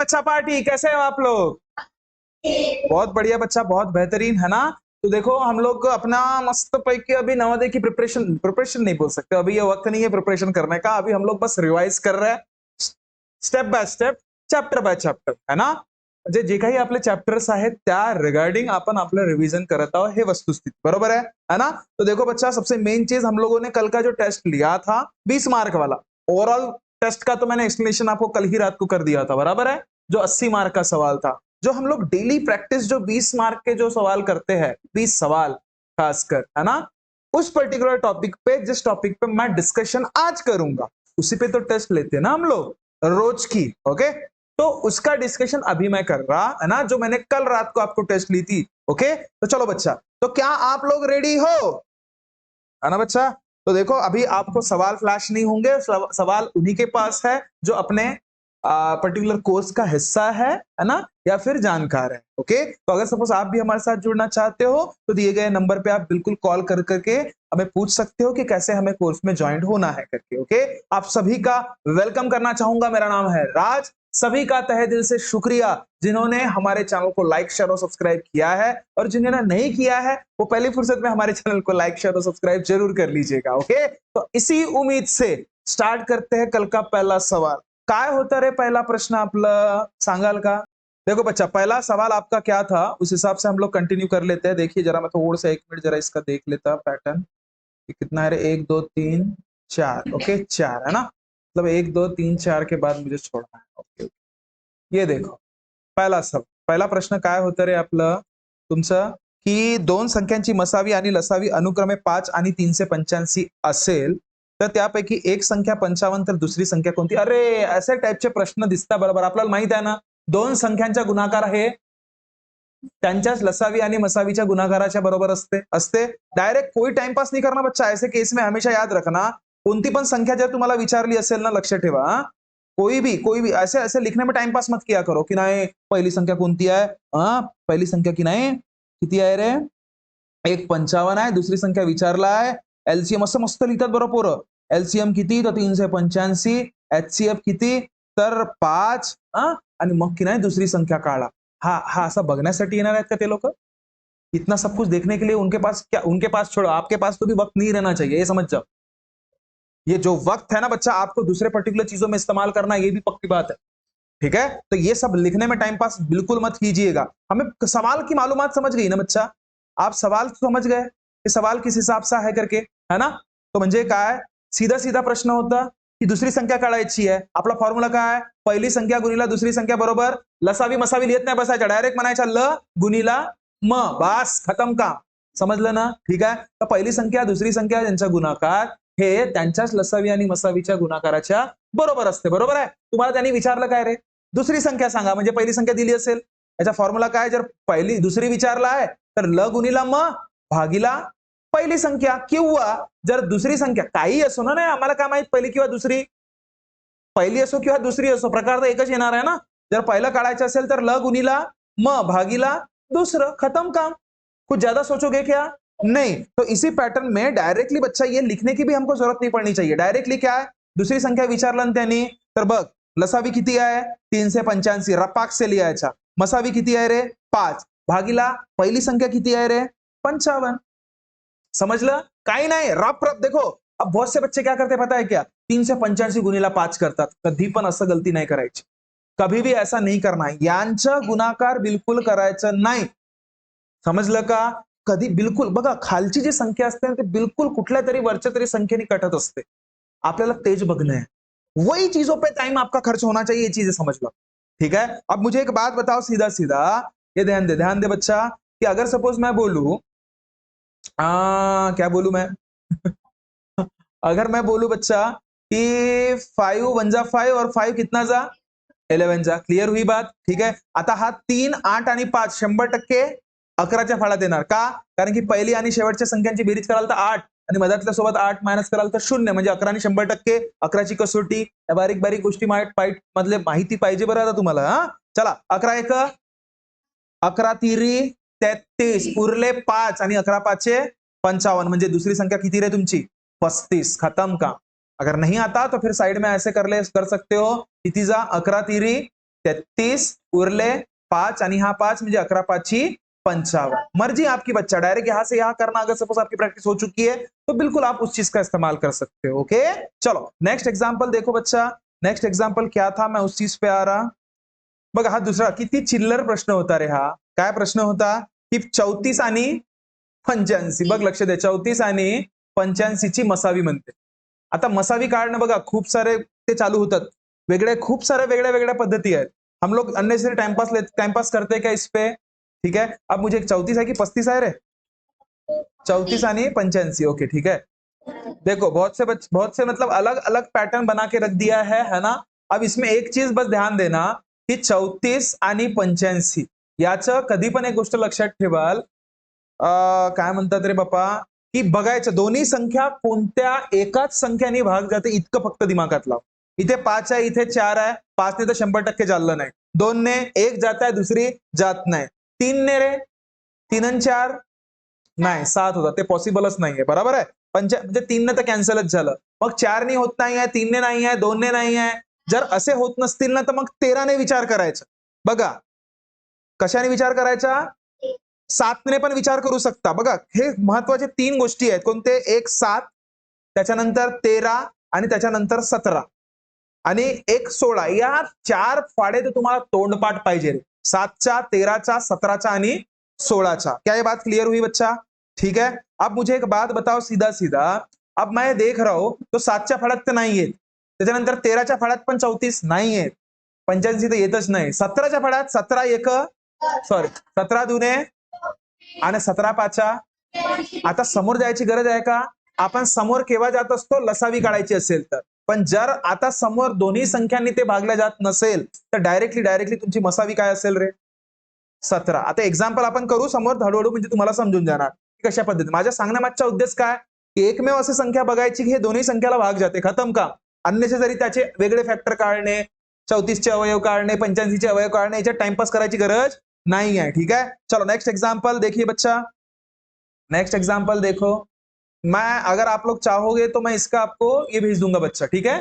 अच्छा पार्टी, कैसे हो आप लोग? बहुत बढ़िया बच्चा, बहुत बेहतरीन, है ना? तो देखो हम लोग अपना मस्त पैकी अभी नवोदय की प्रिपरेशन नहीं बोल सकते, अभी ये वक्त नहीं है प्रिपरेशन करने का, अभी हम लोग बस रिवाइज कर रहे हैं step by step, chapter by chapter, है ना? म्हणजे जे काही आपले चॅप्टर्स आहेत त्या रिगार्डिंग अपन आपलं रिवीजन करत आहोत, हे वस्तुस्थिति बरोबर है ना? तो देखो बच्चा, सबसे मेन चीज हम लोगों ने कल का जो टेस्ट लिया था 20 मार्क वाला, ओवरऑल टेस्ट का तो मैंने एक्सप्लेनेशन आपको कल ही रात को कर दिया था, बराबर है? जो 80 मार्क का सवाल था, जो हम लोग डेली प्रैक्टिस जो 20 मार्क के जो सवाल करते हैं, 20 सवाल खासकर, है ना? उस पर्टिकुलर टॉपिक पे, जिस टॉपिक पे मैं डिस्कशन आज करूंगा, उसी पे तो टेस्ट लेते हैं ना हम लोग रोज की, ओके? तो उसका डिस्कशन अभी मैं कर रहा, है ना, जो मैंने कल रात को आपको टेस्ट ली थी, ओके? तो चलो बच्चा, तो क्या आप लोग रेडी हो, है ना बच्चा? तो देखो अभी आपको सवाल फ्लैश नहीं होंगे, सवाल उन्हीं के पास है जो अपने पर्टिकुलर कोर्स का हिस्सा है ना, या फिर जानकार है, ओके? तो अगर सपोज आप भी हमारे साथ जुड़ना चाहते हो तो दिए गए नंबर पे आप बिल्कुल कॉल कर करके हमें पूछ सकते हो कि कैसे हमें कोर्स में ज्वाइन होना है करके, ओके? आप सभी का वेलकम करना चाहूंगा, मेरा नाम है राज, सभी का तहे दिल से शुक्रिया जिन्होंने हमारे चैनल को लाइक शेयर और सब्सक्राइब किया है, और जिन्होंने नहीं किया है वो पहली फुर्सत में हमारे चैनल को लाइक शेयर और सब्सक्राइब जरूर कर लीजिएगा, ओके? तो इसी उम्मीद से स्टार्ट करते हैं कल का पहला सवाल। काय होता रे पहला प्रश्न आपलं, सांगाल का? देखो बच्चा, पहला सवाल आपका क्या था उस हिसाब से हम लोग कंटिन्यू कर लेते हैं। देखिए जरा, मैं थोड़ा सा 1 मिनट जरा इसका देख लेता पैटर्न कि कितना है रे, 1 2 3 4, ओके 4 है ना, मतलब 1 2 3 4 के बाद मुझे छोड़ना है, ओके? ये देखो पहिला प्रश्न काय होतं रे आपलं तुमचं, की दोन संख्यांची मसावी आणि लसावी अनुक्रमे 5 आणि 385 असेल तर त्यापैकी एक संख्या 55 तर दुसरी संख्या कोणती? अरे असे टाइपचे प्रश्न दिसतात, बरोबर आपल्याला माहित आहे ना, दोन संख्यांचा गुणाकार हे त्यांच्याच लसावी आणि मसावीच्या गुणाकाराच्या बरोबर असते डायरेक्ट, कोई टाइम पास नहीं करना बच्चा, ऐसे केस में हमेशा याद रखना, कोणती पण संख्या जर तुम्हाला विचारली असेल ना, लक्ष ठेवा हाँ? कोई भी ऐसे ऐसे लिखने में टाइम पास मत किया करो कि नाही पहिली संख्या कोणती आहे, हाँ पहिली संख्या की नाही किती आहे रे, एक 55 आहे, दुसरी संख्या विचारला आहे, एलसीएम असं मस्त लिहितात बरं पोरं, एलसीएम किती तर 385, एचसीएफ किती तर 5, आणि मग की नाही दुसरी संख्या काढा, हा असं बघण्यासाठी येणार आहेत का ते लोक? इतना सब कुछ देखने के लिए उनके पास छोड़ो, आपके पास तो भी वक्त नहीं रहना चाहिए, ये समझ जाओ। ये जो वक्त है ना बच्चा, आपको दूसरे पर्टिकुलर चीजों में इस्तेमाल करना, ये भी पक्की बात है, ठीक है? तो ये सब लिखने में टाइम पास बिल्कुल मत कीजिएगा। हमें सवाल की मालूमात समझ गई ना बच्चा, आप सवाल समझ गए कि सवाल किस हिसाब से है करके, है ना? तो म्हणजे काय, सीधा सीधा प्रश्न होता की दुसरी संख्या काढायची आहे, आपला फॉर्म्युला काय, पहिली संख्या गुणिला दुसरी संख्या बरोबर लसावी मसावी लिहित नाही बसायचा, डायरेक्ट म्हणायचा ल गुणिला म, बस खतम काम, समजलं ना? ठीक आहे, तर पहिली संख्या दुसरी संख्या यांचा गुणाकार हे त्यांच्याच लसावी आणि मसावीच्या गुणाकाराच्या बरोबर असते, बरोबर आहे? तुम्हाला त्यांनी विचारलं काय रे, दुसरी संख्या सांगा, म्हणजे पहिली संख्या दिली असेल, याचा फॉर्म्युला काय, जर दुसरी विचारला आहे तर ल गुणिला म भागीला पहिली संख्या, किंवा जर दुसरी संख्या काही असो ना, नाही आम्हाला काय माहित पहिली किंवा दुसरी, पहिली असो किंवा दुसरी असो, प्रकार तर एकच येणार आहे ना, जर पहिलं काढायचं असेल तर ल गुणिला म भागीला दूसरा, खत्म काम, कुछ ज्यादा सोचोगे क्या? नहीं। तो इसी पैटर्न में डायरेक्टली बच्चा ये लिखने की भी हमको जरूरत नहीं पड़नी चाहिए, डायरेक्टली क्या है, दुसरी संख्या विचारलं त्यांनी तर बघ, लसावी किती आहे 385, रपाक से लिहायचा, मसावी किती आहे रे 5, भागीला पहिली संख्या किती आहे रे 55, समझलं? काही नाही, रप देखो, अब बहुत से बच्चे क्या करते पता है क्या, 385 गुणिला 5 करतात, कधी पण असं गलती नाही करायची, कभी भी ऐसा नहीं करना, यांचं गुणाकार बिलकुल करायचं नाही, समजलं का? कधी बिलकुल बघा, खालची जी संख्या असते ते बिलकुल कुठल्या तरी वरच्या तरी संख्येने कटत असते, आपल्याला तेज बघणं है, वही चीजों पे टाइम आपका खर्च होना चाहिए, ये चीजें समझ लो, ठीक है? अब मुझे एक बात बताओ सीधा सीधा, ये ध्यान दे बच्चा, कि अगर सपोज मैं बोलूं, क्या बोलूं मैं अगर मैं बोलूं बच्चा कि 5 1 जा 5 और 5 कितना जा 11 जा, क्लियर हुई बात? ठीक है, आता हा 3 8 आणि 5 100% 11च्या फाळात येणार का, कारण की पहिली आणि शेवटच्या संख्यांची बेरीज कराल तर 8 आणि मधातल्या सोबत 8 मायनस कराल तर 0, म्हणजे 11 आणि 100%, 11ची कसोटी, या बारीक बारीक गोष्टी मधले माहिती पाहिजे बरं आता तुम्हाला, हा चला, 11 1 11 3 33, उरले 5 आणि 11 5 55, म्हणजे दुसरी संख्या किती रे तुमची 35, खत्म काम। अगर नहीं आता तो फिर साइड में ऐसे कर सकते हो, किती जा 11 3 33 उरले 5 आणि हा 5 म्हणजे 11 5 55। मर्जी आपकी बच्चा, डायरेक्ट यहां से यहां करना, अगर सपोज आपकी प्रैक्टिस हो चुकी है तो बिल्कुल आप उस चीज का इस्तेमाल कर सकते हो। ओके चलो नेक्स्ट एग्जांपल देखो बच्चा, नेक्स्ट एग्जांपल क्या था, मैं उस चीज पे आ रहा। बघा हा दुसरा किती चिल्लर प्रश्न होता रे हा। काय प्रश्न होता की 34 आणि 85, बघ लक्ष दे, 34 आणि 85 ची मसावी म्हणते। आता मसावी काढणं बघा खूप सारे ते चालू होतात, वेगळे खूप सारे वेगळ्या वेगळ्या पद्धती आहेत। हम लोग अननेसेसरी टाइम पास करते हैं क्या इस पे, ठीक है। अब मुझे 34 है कि 35 है रे, 34 आणि 85, ओके ठीक है। देखो बहुत से मतलब अलग अलग पैटर्न बना के रख दिया है ना। अब इसमें एक चीज बस ध्यान देना की 34 आणि 85 याचं कधी पण एक गोष्ट लक्षात ठेवाल, काय म्हणतात रे बापा, की बघायचं दोन्ही संख्या कोणत्या एकाच संख्याने भाग जाते इतकं फक्त दिमागात लाव। इथे 5 आहे, इथे 4 आहे, 5 ने तर 100% चाललं नाही, 2 ने एक जात आहे दुसरी जात नाही, 3 ने रे 3 आणि 4 नाही 7 होता, ते पॉसिबलच नाहीये, बरोबर आहे। म्हणजे 3 ने तर कॅन्सलच झालं, मग 4 ने होत नाही आहे, 3 ने नाही आहे, 2 ने नाही आहे। जर असे होत नसतील ना तर मग 13 ने विचार करायचा। बघा कशाने विचार करायचा, 7 ने पण विचार करू शकता। बघा हे महत्वाचे 3 गोष्टी आहेत, कोणते, एक 7, त्याच्यानंतर 13 आणि त्याच्यानंतर 17 आणि एक 16, या 4 फाडे तर तुम्हाला तोंडपाठ पाहिजे रे, 7चा 13चा 17चा आणि 16चा। क्या ये बात क्लियर हुई बच्चा, ठीक है। अब मुझे एक बात बताओ सीधा सीधा, अब मैं देख रहा हूं तो 7च्या फाड्यात तर नाही येत, त्याच्यानंतर 13च्या फाड्यात पण 34 नाही येत, 85 तर येतच नाही, 17च्या फाड्यात 17 एक सॉरी 17 दुने आणि 17 पाचा। आता समोर जायची गरज आहे का, आपण समोर केव्हा जात असतो, लसावी काढायची असेल तर, पण जर आता समोर दोन्ही संख्यांनी ते भागल्या जात नसेल तर डायरेक्टली तुमची मसावी काय असेल रे, 17। आता एक्झाम्पल आपण करू समोर हळूहळू, म्हणजे तुम्हाला समजून जाणार कशा पद्धतीने। माझ्या सांगण्यामागचा उद्देश काय, की एकमेव अशी संख्या बघायची की हे दोन्ही संख्याला भाग जाते, खतम का। अननेसेसरी त्याचे वेगळे फॅक्टर काढणे, 34 चे अवयव काढणे, 85 चे अवयव काढणे, याच्यात टाइमपास करायची गरज नहीं है, ठीक है। चलो नेक्स्ट एग्जाम्पल देखिए बच्चा, नेक्स्ट एग्जाम्पल देखो, मैं अगर आप लोग चाहोगे तो मैं इसका आपको ये भेज दूंगा बच्चा, ठीक है,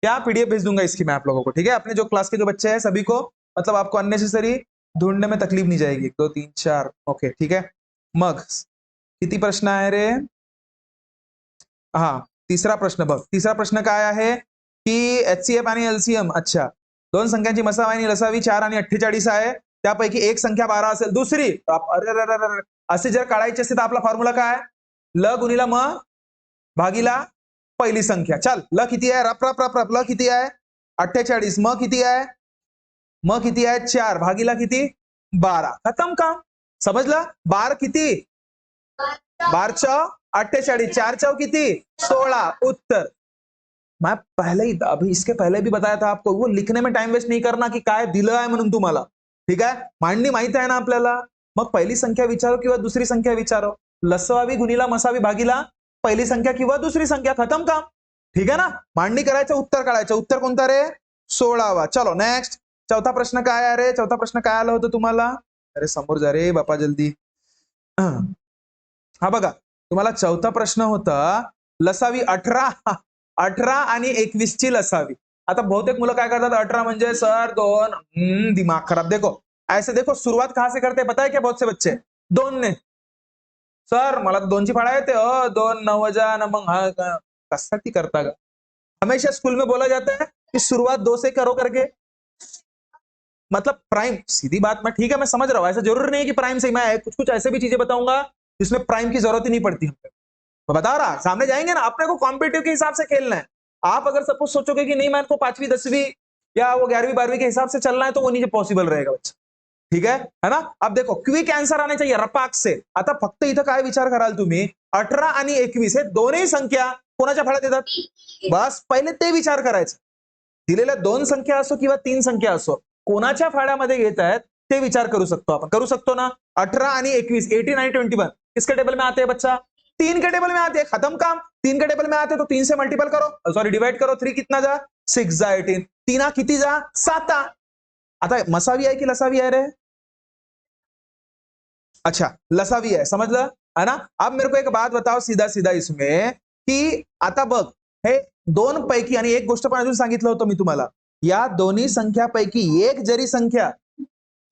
क्या पीडीएफ भेज दूंगा इसकी मैं आप लोगों को, ठीक है। अपने जो क्लास के जो बच्चे हैं सभी को, मतलब आपको अननेसेसरी ढूंढने में तकलीफ नहीं जाएगी। 1 2 3 4 ओके ठीक है। मग किती प्रश्न आहे रे, हा तिसरा प्रश्न बघ, तिसरा प्रश्न काय आहे की एचसीएफ आणि एलसीएम, अच्छा दोन संख्यांची मसावी आणि लसावी 4 आणि 48 आहे, त्यापैकी एक संख्या 12 असेल, दुसरी अरे असे जर काढायचे असते तर आपला फॉर्म्युला काय, ल गुणिला म भागीला पहिली संख्या। चल ल किती आहे, रप रप रप रप, ल किती आहे 48, म किती आहे, म किती आहे 4 भागीला किती 12, खत्म काम, समजलं। 12 किती, 12 चौ 48, 4 चौ किती 16, उत्तर। मैं पहले ही अभी इसके पहले भी बताया था आपको, वो लिखने में टाइम वेस्ट नहीं करना की काय दिलं आहे म्हणून तुम्हाला, ठीक आहे, मांडणी माहित आहे ना आपल्याला। मग पहिली संख्या विचारो किंवा दुसरी संख्या विचारो, लसावी गुणिला मसावी भागीला पहिली संख्या किंवा दुसरी संख्या, खतम काम, ठीक आहे ना। मांडणी करायचं, उत्तर काढायचं, उत्तर कोणता रे 16वा। चलो नेक्स्ट, चौथा प्रश्न काय आहे रे, चौथा प्रश्न काय आला होता तुम्हाला, अरे समोर जा रे बापा जल्दी। हा बघा तुम्हाला चौथा प्रश्न होता लसावी 18 आणि 21 ची लसावी। आता बहुतेक मुलं काय करतात, 18 म्हणजे सर 2, दिमाग खराब। देखो ऐसे देखो, शुरुआत कहां से करते हैं पता है क्या, बहुत से बच्चे 2 ने, सर मला 2 ची फाड़ा येते, 2 9 जा ना, मग कशासाठी करता का। हमेशा स्कूल में बोला जाता है कि शुरुआत 2 से करो करके, मतलब प्राइम, सीधी बात, मैं ठीक है मैं समझ रहा हूं, ऐसा जरूर नहीं है कि प्राइम से, मैं कुछ कुछ ऐसे भी चीजें बताऊंगा जिसमें प्राइम की जरूरत ही नहीं पड़ती। मैं बता रहा, सामने जाएंगे ना, अपने को कॉम्पिटिटिव के हिसाब से खेलना है। आप अगर सपोज सोचोगे कि नहीं मैं इनको 5वीं 10वीं या वो 11वीं 12वीं के हिसाब से चलना है तो वो नहीं पॉसिबल रहेगा बच्चा, ठीक है ना। अब देखो क्विक आंसर आने चाहिए रपाक से। आता फक्त इथं काय विचार कराल तुम्ही, 18 आणि 21 हे दोन्ही संख्या कोणाच्या फाळ्यात येतात, बस पहिले ते विचार करायचं। दिलेल्या 2 संख्या असो किंवा 3 संख्या असो, कोणाच्या फाळ्यामध्ये येत आहेत ते विचार करू शकतो आपण, करू शकतो ना। 18 आणि 21, 18 आणि 21 किसके टेबल में आते हैं बच्चा, 3 के टेबल में आते हैं, खत्म काम। 3 के टेबल में आते तो 3 से मल्टीपल करो, सॉरी डिवाइड करो, 3 कितना जा 6 जा 18, 3 किती जा 7। आता मसावी आहे की लसावी आहे रे, अच्छा लसावी है, समझ लो है ना। अब मेरे को एक बात बताओ सीधा सीधा इसमें, की आता बघ हे 2 पैकी, आणि एक गोष्ट पण अजून सांगितलं होतं मी तुम्हाला, या दोन्ही संख्यापैकी एक जरी संख्या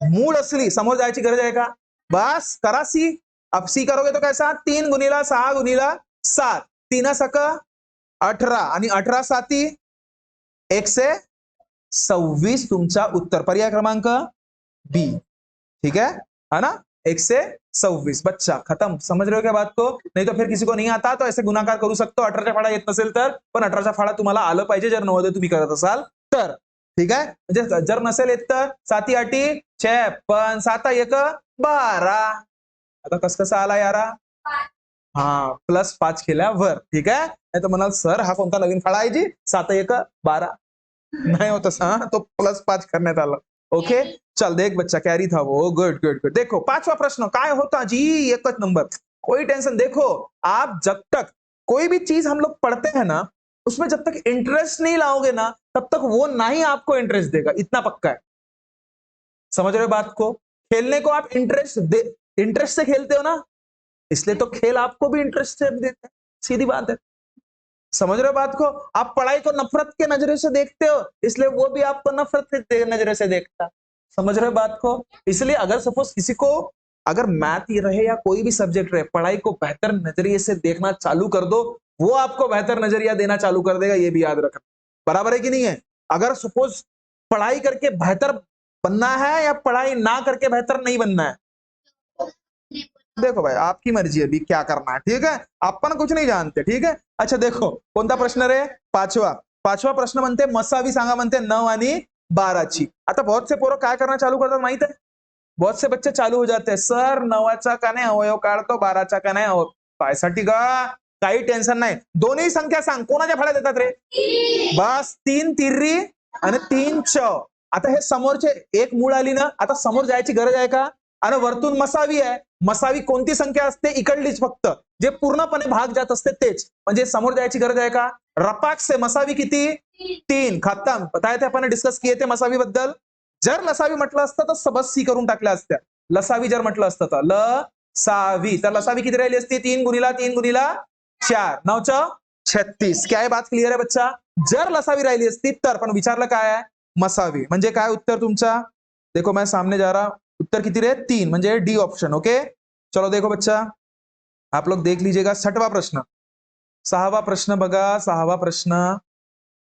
मूळ असली, समोर जायची गरज आहे का? बस करा सी. अब सी करोगे तो कैसा? 3 गुणिला 6 गुणिला 7, 3 सक 18 आणि 18 साती 126 तुमचा उत्तर. पर्याय क्रमांक बी. ठीक है ना? 126. बच्चा खत्म. समझ रहे हो क्या बात को? नहीं तो फिर किसी को नहीं आता तो ऐसे गुणाकार करू शकतो. 18चा फाळा येत नसेल तर, पण 18चा फाळा तुम्हाला आलं पाहिजे जर नवोदय तुम्ही करत असाल तर. ठीक आहे? म्हणजे जर नसेल येत तर 7 8 56, 7 1 12. आता कसं आला यारा? हा, +5 केल्यावर. ठीक आहे? नाही तर म्हणाल सर हा कोणता नवीन फाळा आहे जी 7 1 12 नाही होत असा, तो +5 करण्यात आला. ओके, चल देख बच्चा कैरी था वो. Good good good. देखो 5वां प्रश्न काय होता जी? एकच नंबर. कोई टेंशन. देखो आप जब तक कोई भी चीज हम लोग पढ़ते हैं ना, उसमें जब तक इंटरेस्ट नहीं लाओगे ना, तब तक वो नहीं आपको इंटरेस्ट देगा. इतना पक्का है. समझ रहे हो बात को? खेलने को आप इंटरेस्ट से खेलते हो ना, इसलिए तो खेल आपको भी इंटरेस्ट से देता है. सीधी बात है. समझ रहे हो बात को? आप पढ़ाई को नफरत के नजरे से देखते हो, इसलिए वो भी आपको नफरत के नजरे से देखता. समझ रहे हो बात को? इसलिए अगर सपोज किसी को अगर मैथ ही रहे या कोई भी सब्जेक्ट रहे, पढ़ाई को बेहतर नजरिए से देखना चालू कर दो, वो आपको बेहतर नजरिया देना चालू कर देगा. ये भी याद रखना. बराबर है कि नहीं है? अगर सपोज पढ़ाई करके बेहतर बनना है या पढ़ाई ना करके बेहतर नहीं बनना है, देखो भाई आपकी मर्जी है अभी क्या करना है. ठीक है? आपण कुछ नहीं जानते. ठीक है? अच्छा देखो कोणता प्रश्न रे? पाचवा प्रश्न म्हणते मसावी सांगा म्हणते 9 आणि 12ची. आता बहुत से पोरं काय करना चालू करतात माहित आहे? बहुत से बच्चे चालू हो जाते हैं, सर 9चा का नाही अवयव काढतो, 12चा का नाही अवयव. कायसाठी ग? काही टेन्शन नाही. दोन्ही संख्या सांग, कोणाच्या फळ्यात येतात रे? बस 3 तिर्री आणि 3 चौ. आता हे समोरचे एक मूळ आली ना, आता समोर जायची गरज आहे का? आणि वरतून मसावी आहे. मसावी कोणती संख्या असते? इकडलीच फक्त. जे पूर्णपणे भाग जात असते तेच. म्हणजे समोर जायची गरज आहे का? रपाक से मसावी किती? 3. खतम. बताए थे आपण डिस्कस किए थे मसावी बद्दल. जर लसावी म्हटलं असतं तर सबस सी करून टाकल्या असत्या. लसावी जर म्हटलं असतं तर लसावी, तर लसावी किती राहिली असती? 3 गुणिला 3 गुणिला 4, 9 36. क्या है बात क्लियर है बच्चा? जर लसावी राहिली असती तर. पण विचारलं काय आहे? मसावी. म्हणजे काय उत्तर तुमचा? देखो मैं सामने जा रहा. उत्तर किती रे? 3. म्हणजे डी ऑप्शन. ओके, चलो देखो बच्चा आप लोग देख लीजिएगा. 6वां प्रश्न. 6वां प्रश्न बघा. 6वां प्रश्न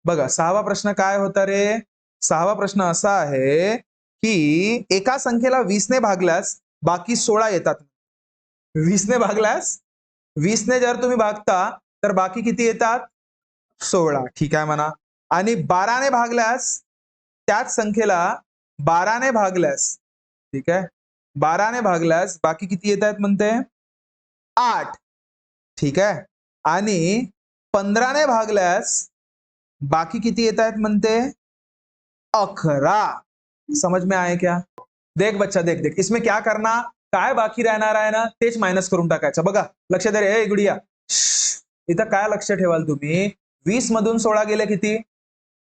बघा. 6वां प्रश्न काय होता रे? 6वां प्रश्न असा आहे की एका संख्येला 20 ने भागल्यास बाकी 16 येतात. 20 ने भागल्यास, 20 ने जर तुम्ही भागता तर बाकी किती येतात? 16. ठीक आहे म्हणा. आणि 12 ने भागल्यास त्याच संख्येला 12 ने भागल्यास, ठीक आहे, 12 ने भागल्यास बाकी किती येत आहेत म्हणते? 8. ठीक आहे. आणि 15 ने भागल्यास बाकी किती येत आहेत म्हणते? 11. समझ में आए क्या? देख बच्चा देख देख इसमें क्या करना, काय बाकी राहणार आहे ना तेच मायनस करून टाकायचं. बघा लक्ष दे रे गुडिया. इथं काय लक्ष ठेवाल तुम्ही? 20 मधून 16 गेले किती?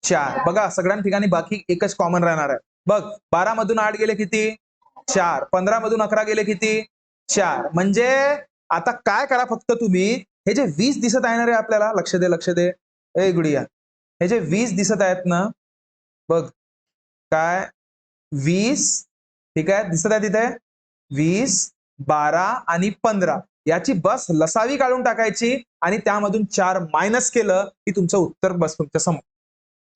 4. बघा सगळ्या ठिकाणी बाकी एकच कॉमन राहणार आहे. बघ 12 मधून 8 गेले किती? 4. 15 मधून 11 गेले किती? 4. म्हणजे आता काय करा फक्त तुम्ही, हे जे 20 दिसत आहे ना रे आपल्याला, लक्ष दे लक्ष दे ए गुडिया, हे जे 20 दिसत आहेत ना, बघ काय 20, ठीक आहे, दिसत आहे तिथे 20, 12 आणि 15. याची बस लसावी काढून टाकायची आणि त्यामधून 4 मायनस केलं की तुमचं उत्तर बस तुमच्या समोर.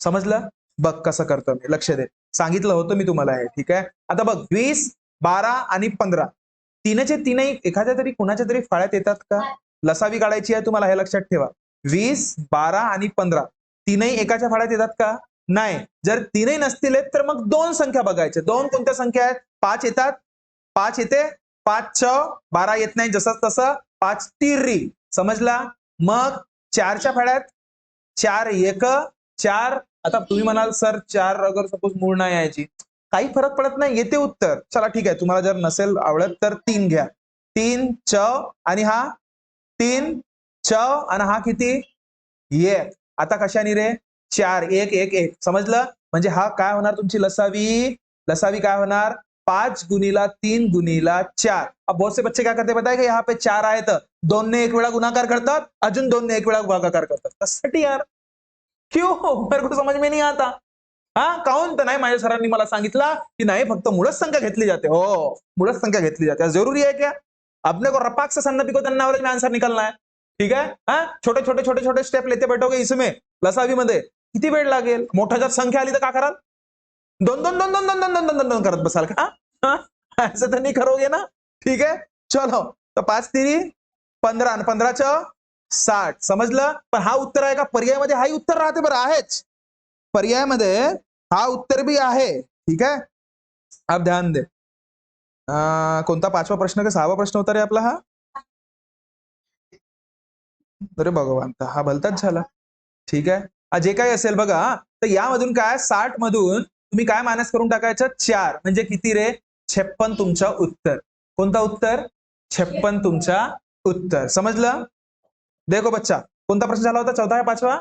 समजलं? बघ कसं करतो मी. लक्ष दे, सांगितलं होतं मी तुम्हाला हे. ठीक आहे. आता बघ 20, 12 आणि 15 तीनचे तीनही एखाद्या तरी कुणाच्या तरी फाळ्यात येतात का? लसावी काढायची आहे तुम्हाला, हे लक्षात ठेवा. 20, 12 आणि 15 तीनही एकाच्या फाळ्यात येतात का? नाही. जर तीनही नसतील तर मग 2 संख्या बघायच्या. 2 कोणत्या संख्या आहेत? 5 येतात, 5 येते, 5 6 12 येत नाही, जसं तसं 5 तिर्री. समजला? मग 4च्या फाळ्यात 4 1 4. आता तुम्ही म्हणाल सर 4 अगर सपोज मूळ नाही यायची, काही फरक पडत नाही, येते उत्तर. चला ठीक आहे, तुम्हाला जर नसेल आवडत तर 3 घ्या. 3 च आणि हा 3 च आणि हा किती? 1. आता कशाने रे? 4 1 1 1. समजलं? म्हणजे हा काय होणार तुमची लसावी? लसावी काय होणार? 5 गुणिला 3 गुणिला 4. अब बहुत से बच्चे क्या करते पता है कि यहाँ पे 4 आए तर 2 ने एक वेळा गुणाकार करतात, अजून 2 ने एक वेळा भागाकार करतात. कशासाठी यार? क्यों? मेरे को समझ में नहीं आता. हा काऊन तर नाही, माझ्या सरांनी मला सांगितलं की नाही फक्त मूळच संख्या घेतली जाते. हो मूळच संख्या घेतली जाते. जरूरी है क्या? अपने को रपाक से सन्नपी को तन्ना में आंसर निकलना है. ठीक है. हाँ छोटे छोटे छोटे छोटे स्टेप लेते बैठोगे इसमें लसावी मध्ये किती वेळ लागेल. मोठ्या जर संख्या आली तर का कराल? दोन दोन दोन दोन दोन दोन दोन दोन दोन करत बसाल का? ऐसे तो नहीं करोगे ना. ठीक है चलो. तो 5 तिरी 15 आणि 15 60 समजलं. पण हा उत्तर आहे का? पर्यायामध्ये हाही उत्तर राहते बरं. आहेच पर्यायामध्ये हा उत्तर भी आहे. ठीक है. अब ध्यान दे. कोणता 5वा प्रश्न का 6वा प्रश्न होता रे आपला हा? अरे भगवान हा भलताच झाला. ठीक आहे. जे काही असेल बघा तर यामधून काय 60 मधून तुम्ही काय मायनस करून टाकायचं 4 म्हणजे किती रे 56 तुमचा उत्तर. कोणता उत्तर? 56 तुमचा उत्तर. समजलं. देखो बच्चा कोणता प्रश्न झाला होता? 4था या 5वा?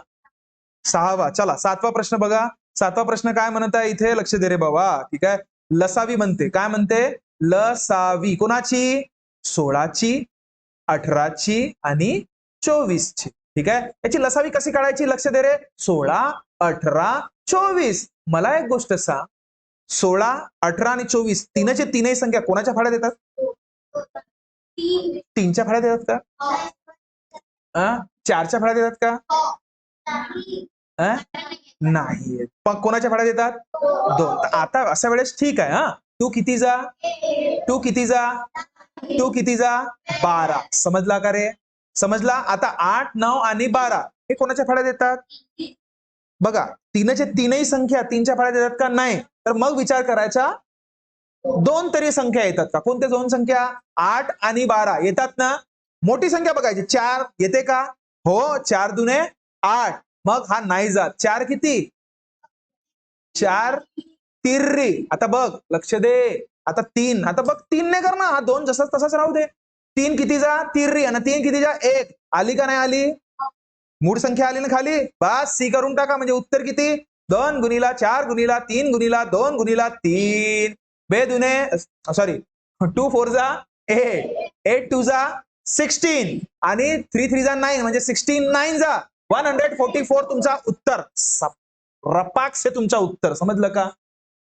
6वा. चला 7वा प्रश्न बघा. 7वा प्रश्न काय म्हणत आहे इथे लक्ष दे रे बाबा. ठीक आहे. लसावी म्हणते. काय म्हणते? लसावी कोणाची? 16ची 18ची आणि 24ची. ठीक आहे. याची लसावी कशी काढायची लक्ष दे रे. 16 18 24. मला एक गोष्ट सांग 16 18 आणि 24 तीनचे तीनही संख्या कोणाच्या फाड्या देतात? 3च्या फाड्या देतात का? 4च्या फाड्या देतात का? नाही. पण कोणाच्या फाड्या देतात? 2. आता अशा वेळेस ठीक आहे. हा तू किती जा? तू किती जा? तू किती जा? 12. समजला का रे? समजला. आता 8 9 आणि 12 हे कोणाच्या फाड्या देतात? बघा तीनचे तीनही संख्या 3च्या फाड्या देतात का? नाही. तर मग विचार करायचा 2 तरी संख्या येतात का? कोणत्या 2 संख्या? 8 आणि 12 येतात ना. मोठी संख्या बघायची 4 येते का? हो 4 दुने 8. मग हा नाही जात. 4 किती? 4 तिर्री. आता बघ लक्ष दे. आता 3 आता बघ 3 नाही करणार. हा 2 जसाच तसाच राहू दे. 3 किती जा? तिर्री आणि 3 किती जा? 1. आली का नाही आली? मूळ संख्या आली ना खाली. बस सी करून टाका म्हणजे उत्तर किती? 2 गुणिला 4 गुणिला 3 गुणिला 2 गुणिला 3 बे दुने सॉरी 2 4 जा 8 8 2 जा 16 आणि 3 3 जा 9 म्हणजे 16 9 जा 144 तुमचा उत्तर. रपाक से तुमचा उत्तर. समजलं का?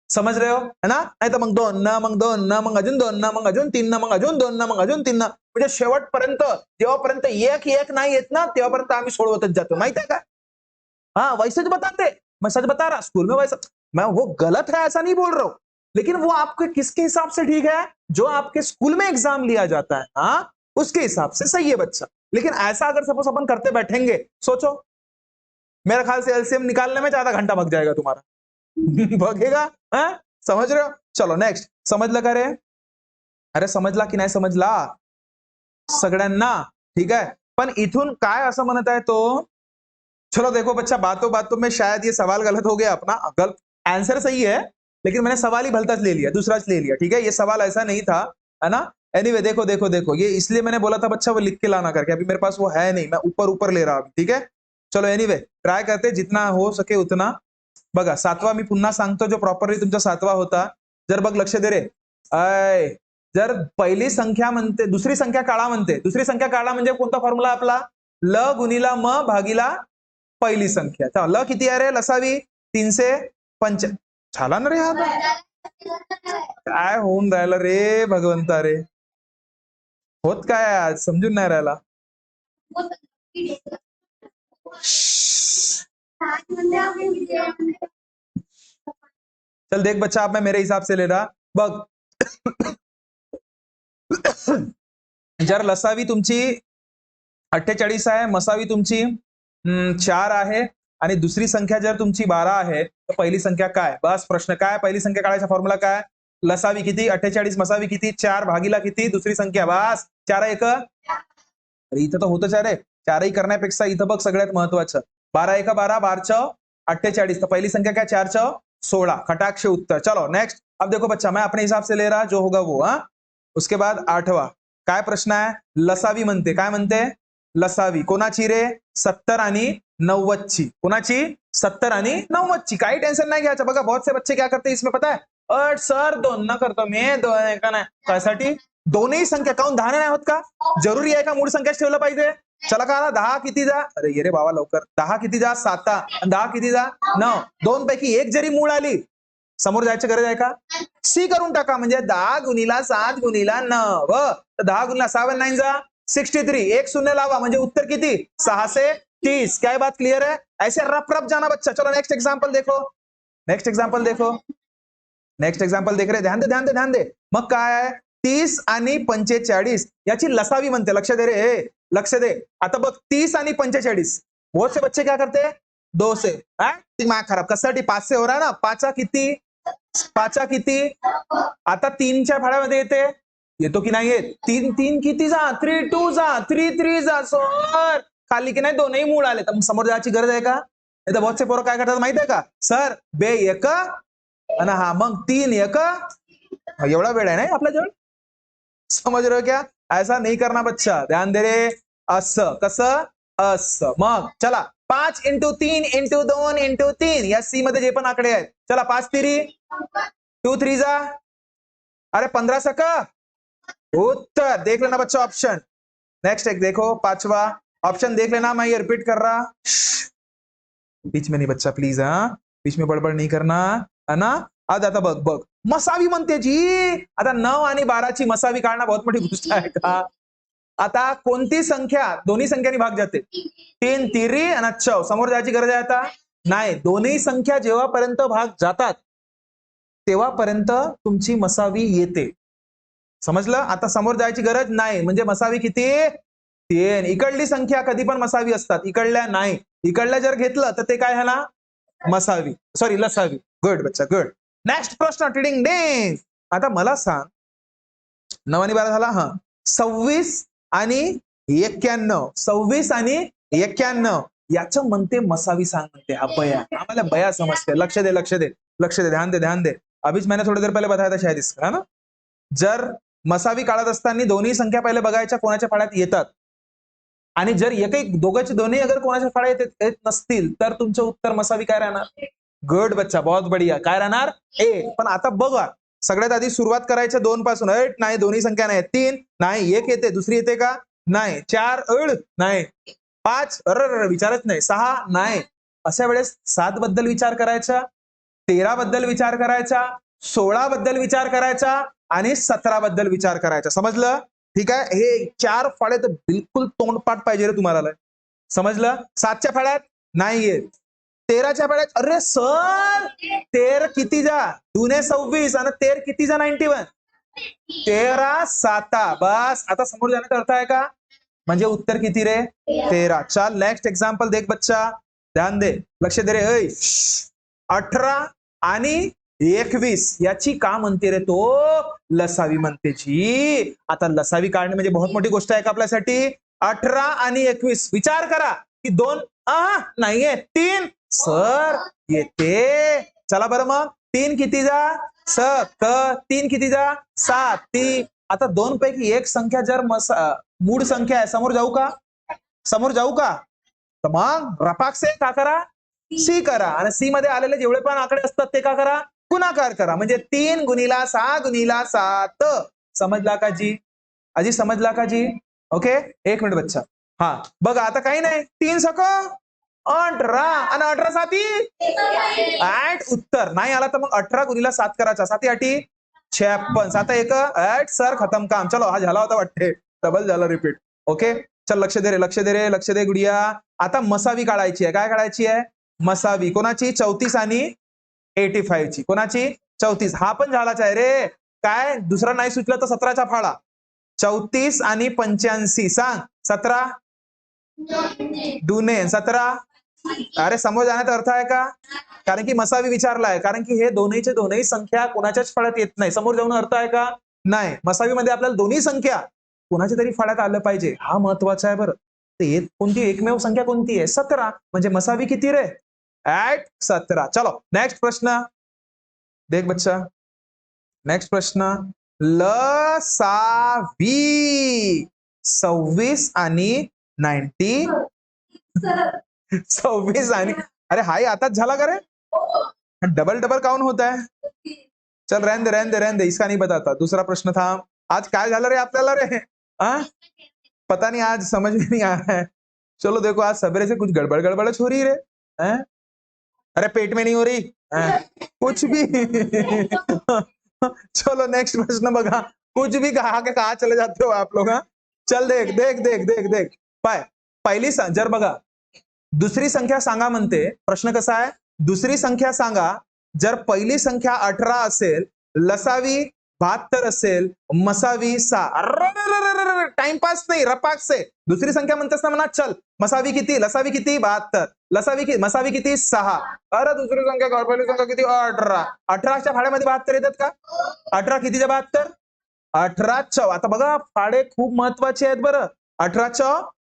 समझ रहे हो है ना. नाही तर मग 2 न मग 2 न मग अजून 2 न मग अजून 3 न मग अजून 2 न मग अजून 3 न म्हणजे शेवटपर्यंत जेव्हापर्यंत एक एक नाही येत ना तेव्हापर्यंत आम्ही सोडवतच जातो. माहित है का? हाँ वैसे बताते. मैं सच बता रहा स्कूल में वैसा. मैं वो गलत है ऐसा नहीं बोल रहा हूँ लेकिन वो आपके किसके हिसाब से ठीक है? जो आपके स्कूल में एग्जाम लिया जाता है हाँ उसके हिसाब से सही है बच्चा. लेकिन ऐसा अगर सपोज अपन करते बैठेंगे सोचो मेरे ख्याल से एलसीएम निकालने में ज्यादा घंटा भग जाएगा तुम्हारा. बघेगा. समझ रहे हो. चलो नेक्स्ट. समजलं का रे? अरे समजला की नाही समजला सगळ्यांना? ठीक है. पण इथून काय असं म्हणत आहे तो. चलो देखो बच्चा बातों बातों में शायद ये सवाल गलत हो गया अपना. गलत आंसर सही है लेकिन मैंने सवाल ही भलताच ले लिया दूसराच ले लिया. ठीक है. ये सवाल ऐसा नहीं था है ना. एनीवे देखो देखो देखो ये इसलिए मैंने बोला था बच्चा वो लिख के लाना करके. अभी मेरे पास वो है नहीं. मैं ऊपर ऊपर ले रहा हूं. ठीक है. चलो एनीवे ट्राय करते जितना हो सके उतना. बघा 7वा मी पुन्हा सांगतो जो प्रॉपरली तुमचा 7वा होता. जर बघ लक्ष दे रे. जर पहिली संख्या म्हणते दुसरी संख्या काढा म्हणते. दुसरी संख्या काढा म्हणजे कोणता फॉर्म्युला आपला? ल गुणिला म भागीला पहिली संख्या. तर ल किती आहे रे लसावी? 305. झाला ना रे हा. काय होऊन राहिलं रे भगवंता रे. होत काय आज समजून नाही राहिला. चल देख बच्चा अब मैं मेरे हिसाब से ले रहा. बघ जर लसावी तुमची 48 आहे मसावी तुमची 4 आहे आणि दुसरी संख्या जर तुमची 12 आहे तर पहिली संख्या काय? बस प्रश्न काय? पहिली संख्या काढायचा फॉर्म्युला काय? लसावी किती? 48 मसावी किती? 4 भागीला किती? दुसरी संख्या बस 4 1. इथं तर होतच आहे रे. 4ही करण्यापेक्षा इथं बघ सगळ्यात महत्वाचं 12 1 12 12 48. तो पहली संख्या क्या? 4 16. खटाक्ष उत्तर. चलो नेक्स्ट. अब देखो बच्चा मैं अपने हिसाब से ले रहा जो होगा वो. हाँ उसके बाद 8वां काय प्रश्न आहे? लसावी म्हणते. काय म्हणते? लसावी कोणाची रे? 70 आणि 90 ची. कोणाची? 70 आणि 90 ची. काही टेंशन नाही घ्यायचं. बघा बहुत से बच्चे क्या करते हैं इसमें पता है. सर 2 न करतो मी 2 का नाही. त्यासाठी दोन्ही संख्या काऊन 10 नाही होत का? जरुरी आहे का मूळ संख्याच ठेवलं पाहिजे? चला का 10 किती जा, अरे ये रे बाबा लवकर, 10 किती जा 7, 10 किती जा 9, दोन पैकी एक जरी मूळ आली समोर जायची गरज आहे का? सी करून टाका, म्हणजे 10 गुणिला 7 गुणिला 9, 10 गुणिला 7 9 जा 63, एक शून्य लावा म्हणजे उत्तर किती 630। क्या बात क्लियर है? ऐसे रफ रफ जाना बच्चा। चलो नेक्स्ट एग्जांपल देखो, नेक्स्ट एग्जांपल देखो, नेक्स्ट एग्जांपल देख रहे, ध्यान दे ध्यान दे ध्यान दे। मग काय आहे 30 आणि 45 याची लसावी म्हणते, लक्ष दे रे, लक्ष दे। आता बघ 30 आणि 45, बहुत से बच्चे क्या करते हैं 2 से, दिमाग खराब कशासाठी 5 से हो रहा है ना, 5 किती 5 किती, आता 3च्या फाळ्यामध्ये येते, येतो की नाही येत, 3 3 किती जा 3 2 जा 3 3 जा, सर खाली की नाही दोनही मूळ आले, तर समोर जायची गरज आहे का? नाही तर बहुत से पोरं काय करतात माहिती आहे का, सर बे एक आणि हा मग 3 एक, एवढा वेळ आहे ना आपल्याजवळ, समझ रहे हो क्या? ऐसा नहीं करना बच्चा, ध्यान दे रे, असं कसं असं। मग चला 5 × 3 × 2 × 3 या सी मध्ये जे पण आकडे आहेत, चला 5 3 2 3 जा, अरे 15 सका उत्तर देख लेना बच्चा ऑप्शन। नेक्स्ट एक देखो, 5वां ऑप्शन देख लेना, मैं ये रिपीट कर रहा, बीच में नहीं बच्चा प्लीज, हाँ बीच में बडबड नहीं करना है ना। आता बघ बघ मसावी म्हणते जी, आता 9 आणि 12ची मसावी काढणं बहुत मोठी गोष्ट आहे का? आता कोणती संख्या दोन्ही संख्यांनी भाग जाते, 3 3 आणि 4, समोर जायची गरज आहे आता नाही, दोन्ही संख्या जेव्हापर्यंत भाग जातात तेव्हापर्यंत तुमची मसावी येते, समजलं? आता समोर जायची गरज नाही, म्हणजे मसावी किती 3, इकडली संख्या कधी पण मसावी असतात, इकडल्या नाही, इकडल्या जर घेतलं तर ते काय ह्याला मसावी, सॉरी लसावी। गुड बच्चा गुड। नेक्स्ट प्रश्न टिडिंग डिंग, आता मला सांग 9 आणि 12 झाला, हा 26 आणि 91, 26 आणि 91 याचं म्हणते मसावी सांग म्हणते, हा बया, आम्हाला बया समजते, लक्ष दे लक्ष दे लक्ष दे, ध्यान दे ध्यान दे, अभीच मैंने थोड़ी देर पहले बताया था शायद इसका, है ना। जर मसावी काढत असताना दोन्ही संख्या पहिले बघायच्या कोणाच्या फाळ्यात येतात, आणि जर एकही दोघांचे दोन्ही अगर कोणाच्या फाळ्यात येत नसतील तर तुमचं उत्तर मसावी काय राहणार? गुड बच्चा, बहुत बढ़िया, काय राहणार ए। पण आता बघा सगळ्यात आधी सुरुवात करायच्या 2 पासून, नाही दोन्ही संख्या नाही, 3 नाही, एक येते, दुसरी येते का नाही, 4 नाही, 5 विचारच नाही, 6 नाही, अशा वेळेस 7 बद्दल विचार करायचा, 13 बद्दल विचार करायचा, 16 बद्दल विचार करायचा आणि 17 बद्दल विचार करायचा, समजलं? ठीक आहे, हे 4 फाळे तर बिलकुल तोंडपाठ पाहिजे रे तुम्हाला, समजलं? 7च्या फाळ्यात नाही येत, 13च्या फाळ्यात, अरे सर 13 किती जा 2 ने 26 आणि 13 किती जा 91, 13 7, बस आता समोर जाण्याचा अर्थ आहे का, म्हणजे उत्तर किती रे 13। चल नेक्स्ट एग्जांपल देख बच्चा, ध्यान दे लक्ष दे रे, 18 आणि 21 याची का म्हणते रे तो लसावी म्हणते जी। आता लसावी काढणे म्हणजे बहुत मोठी गोष्ट आहे का आपल्यासाठी, 18 आणि 21 विचार करा की 2 नाहीये, 3 सर येते, चला बरं मग 3 किती जा 3 किती जा 7, 3, आता 2 पैकी एक संख्या जर मूळ संख्या आहे, समोर जाऊ का, समोर जाऊ का, तर मग रपाक से का करा सी करा, आणि सी मध्ये आलेले जेवढे पण आकडे असतात ते का करा गुणाकार करा, म्हणजे 3 × 6 × 7, समजला का जी, अजी समजला का जी? ओके, 1 मिनिट बच्चा, हा बघा आता काही नाही, 3 सक 18 आणि 18 साती 8, उत्तर नाही आला तर मग 18 × 7 करायचा, 7 8 56, 7 1 8, सर खतम काम। चलो हा झाला होता वाटते, डबल झाला रिपीट, ओके चल लक्ष दे रे लक्ष दे रे लक्ष दे गुडिया। आता मसावी काढायची आहे, काय काढायची आहे मसावी, कोणाची 34 आणि 85 ची, कोणाची 34, हा पण झालाच आहे रे, काय दुसरा नाही सुचला तर 17चा फाळा, 34 आणि 85 सांग, 17 दुने 17, अरे समोर जाण्याचा अर्थ आहे का, कारण की मसावी विचारलाय, कारण की हे दोन्हीचे दोन्ही संख्या कोणाच्याच फाळ्यात येत नाही, समोर जाऊन अर्थ आहे का नाही, मसावी मध्ये आपल्याला दोन्ही संख्या कोणाच्या तरी फाळ्यात आलं पाहिजे, हा महत्वाचा आहे बरं। कोणती एकमेव संख्या कोणती आहे 17, म्हणजे मसावी किती रे 8 17। चलो नेक्स्ट प्रश्न देख बच्चा, नेक्स्ट प्रश्न, लसावी 26 आणि 90, 26 आणि, अरे हाय आताच झाला का रे, डबल डबल काउंट होता है, चल रहने दे रहने दे रहने दे, इसका नहीं बताता, दूसरा प्रश्न था, आज काय झालं रे आपल्याला रे, पता नहीं आज समझ में नहीं आ रहा है। चलो देखो आज सवेरे से कुछ गड़बड़ गड़बड़ हो रही रे हैं? अरे पेट में नहीं हो रही हैं? कुछ भी चलो नेक्स्ट प्रश्न बघा, कुछ भी कहा चले जाते हो आप लोग। हाँ चल देख देख देख देख देख पाय पहिली जर बघा दुसरी संख्या सांगा म्हणते, प्रश्न कसा आहे, दुसरी संख्या सांगा जर पहिली संख्या 18 असेल, लसावी 72 असेल, मसावी 6। टाइमपास नाही, रपाक से दुसरी संख्या म्हणतेस ना म्हणा, चल मसावी किती, लसावी किती 72, मसावी किती 6। अरे दुसरी संख्या काय, पहिली संख्या किती 18, 18च्या फाड्यामध्ये 72 येतात का? 18 कितीच्या 72, 18 आता बघा फाडे खूप महत्वाचे आहेत बरं। 18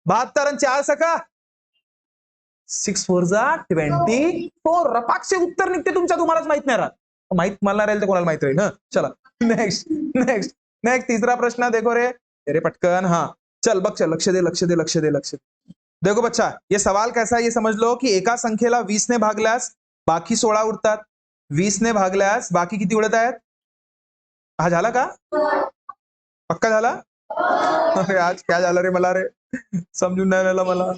72 आणि 4 सका 6 4 जा 24, रपाकचे उत्तर निघते तुमच्या, तुम्हालाच माहित नाही राहत, माहित मला राहील तर कोणाला माहित राहील। चला नेक्स्ट नेक्स्ट नेक्स्ट तीसरा प्रश्न देखो रे, अरे पटकन, हाँ चल बघ, चल लक्ष दे लक्ष दे लक्ष दे लक्ष दे। देखो बच्चा ये सवाल कैसा है, ये समझ लो कि एका संख्येला 20 ने भागल्यास बाकी 16 उरतात, 20 ने भागल्यास बाकी किती उरत आहेत? हा झाला का, पक्का झाला? अरे आज क्या झालं रे मला रे, समजून नाही राहिलं मला।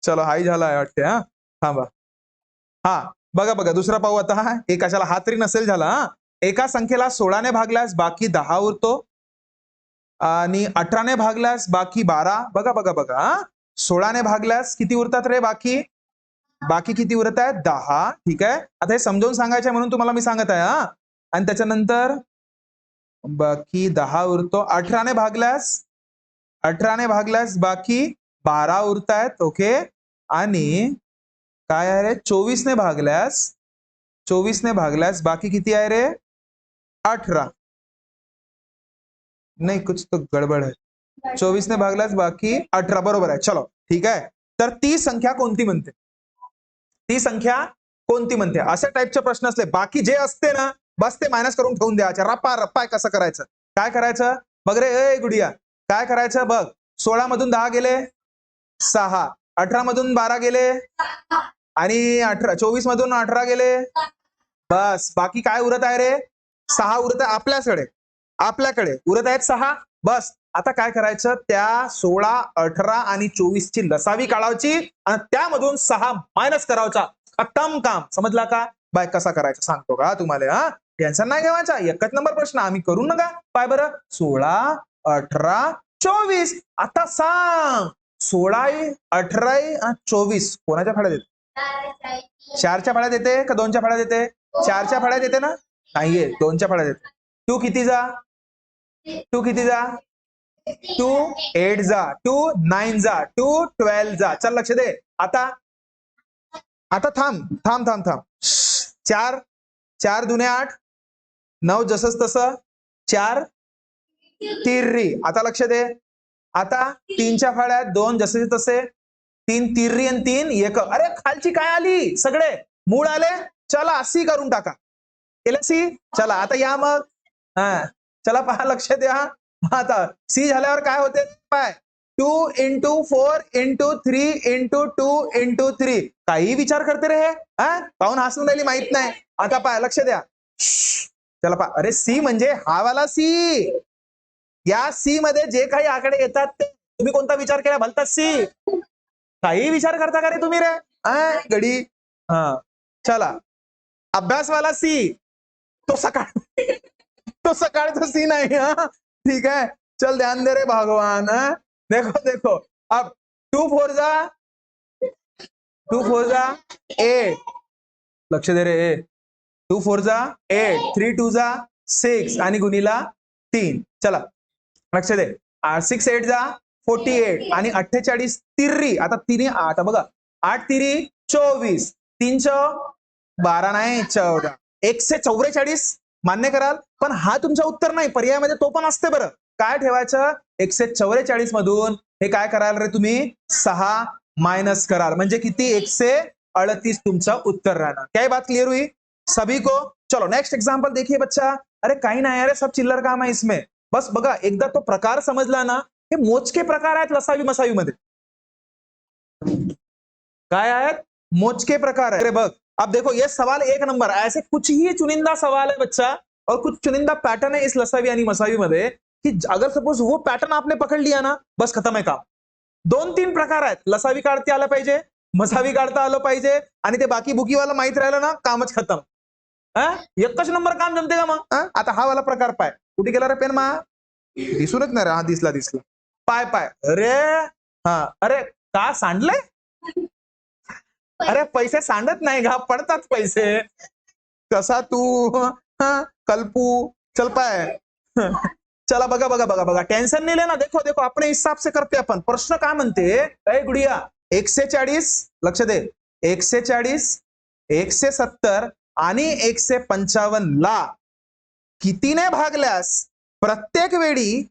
चलो हाही झाला आहे वाटते, हा थांबा, हा बघा बघा दुसरा पाहू आता। हा एकाच्याला हा तरी नसेल झाला। हा एका संख्येला 16 ने भागल्यास बाकी 10 उरतो आणि 18 ने भागल्यास बाकी 12। बघा बघा बघा, 16 ने भागल्यास किती उरतात रे बाकी, बाकी किती उरत आहेत 10। ठीक आहे, आता हे समजावून सांगायचं म्हणून तुम्हाला मी सांगत आहे। हा आणि त्याच्यानंतर बाकी 10 उरतो, 18 ने भागल्यास बाकी 12 उरत आहेत। ओके, आणि काय आहे रे 24 ने भागल्यास बाकी किती आहे रे 18, नहीं कुछ तो गडबड है, 24 ने भागल्यास बाकी 18, बरोबर आहे। चलो ठीक आहे, तर ती संख्या कोणती म्हणते, ती संख्या कोणती म्हणते, अशा टाईपचे प्रश्न असले बाकी जे असते ना बस ते मायनस करून ठेवून द्यायचे, रप्पा रप्पा कसं करायचं, काय करायचं बघ रे ए गुडिया, काय करायचं बघ, 16 मधून 10 गेले 6, 18 मधून 12 गेले आणि 24 मधून 18 गेले, बस बाकी काय उरत आहे रे 6 उरत आहे आपल्याकडे उरत आहेत 6। बस आता काय करायचं, त्या 16, 18 आणि 24 ची लसावी काढायची आणि त्यामधून 6 मायनस करायचा, खतम काम, समजला का? बाय कसा करायचं सांगतो का तुम्हाला, हा टेन्शन नाही घेवायचा, एकच नंबर प्रश्न आम्ही करू नका। पाय बरं 16, 18, 24, आता सांग 16, 18, 24 कोणाच्या फाड्यात येते, 4च्या फाड्यात येते का 2च्या फाड्यात येते, 4च्या फाड्यात येते ना, नाहीये 2च्या फाड्यात येते। 2 किती जा, 2 किती जा, 2 8 जा, 2 9 जा, 2 12 जा, चल लक्ष दे आता, आता थांब थांब थांब थांब, 4 4 दुने 8, 9 जसंच तसं, 4 तिर्री, आता लक्ष दे, आता 3च्या फाड्यात 2 जसे तसे, 3 तिर्री आणि 3 एक, अरे खालची काय आली, सगळे मूळ आले, चला सी करून टाका, केलं सी, चला आता या मग, हा चला पहा लक्ष द्या, आता सी झाल्यावर काय होते पाय, 2 into 4 into 3 into 2 into 3, काही विचार करते रे हे, पाहून हसून राहिली माहित नाही, आता पाय लक्ष द्या, चला पहा, अरे सी म्हणजे हा वाला सी, या सी मध्ये जे काही आकडे येतात ते तुम्ही कोणता विचार केला, भलता सी, काही विचार करता का रे तुम्ही रे, गडी, हा चला अभ्यासवाला सी, तो सकाळचा सी नाही, हा ठीक है, चल ध्यान दे रे भगवान, देखो देखो अब 2 4 जा 8, लक्ष दे रे, 2 4 जा 8, 3 2 जा 6 आणि गुणीला 3, चला लक्ष दे, 6 8 जा 48 आणि 48 तिर्री, आता 3 8 बघा, 8 तिरी 24, 3 12 नाही 14, 144 मान्य कराल, पण हा तुमचा उत्तर नाही, पर्यायामध्ये तो पण असते बरं, काय ठेवायचं 144 मधून हे काय कराल रे तुम्ही 6 माइनस कराल, म्हणजे किती 138 तुमचा उत्तर राहणार। क्या बात क्लियर हुई सभी को? चलो नेक्स्ट एग्जांपल देखिए बच्चा, अरे काही नाही अरे सब चिल्लर काम आहे इसमें, बस बघा एकदा तो प्रकार समजला ना, हे मोजके प्रकार आहेत लसावी मसावी मध्ये, काय आहेत मोजके प्रकार है, अरे बघ अब देखो ये सवाल एक नंबर, ऐसे कुछ ही चुनिंदा सवाल है बच्चा और कुछ चुनिंदा पैटर्न है इस लसावी आणि मसावी मध्ये, की अगर सपोज वो पॅटर्न आपने पकड लिया ना, बस खतम आहे काम. 2-3 प्रकार आहेत. लसावी काढता आलं पाहिजे, मसावी काढता आलं पाहिजे आणि ते बाकी बुकीवाला माहित राहिलं ना, कामच खतम. एकच नंबर काम जमते का मग? आता हा वाला प्रकार पाय. कुठे गेला रे पेन मा? दिसूनच नाही रे. हा दिसला. पाय पाय. अरे हा, अरे का सांडलंय? अरे पैसे सांडत नाही का, पडतात पैसे. कसा तू कल्पू, चल पाय. चला बघा. टेन्शन नाही लेना. देखो अपने हिसाब से करते अपन. प्रश्न काय म्हणते, ए गुडिया, 140 लक्ष दे, 140, 170 आणि 155 ला कितीने भागल्यास प्रत्येक वेळी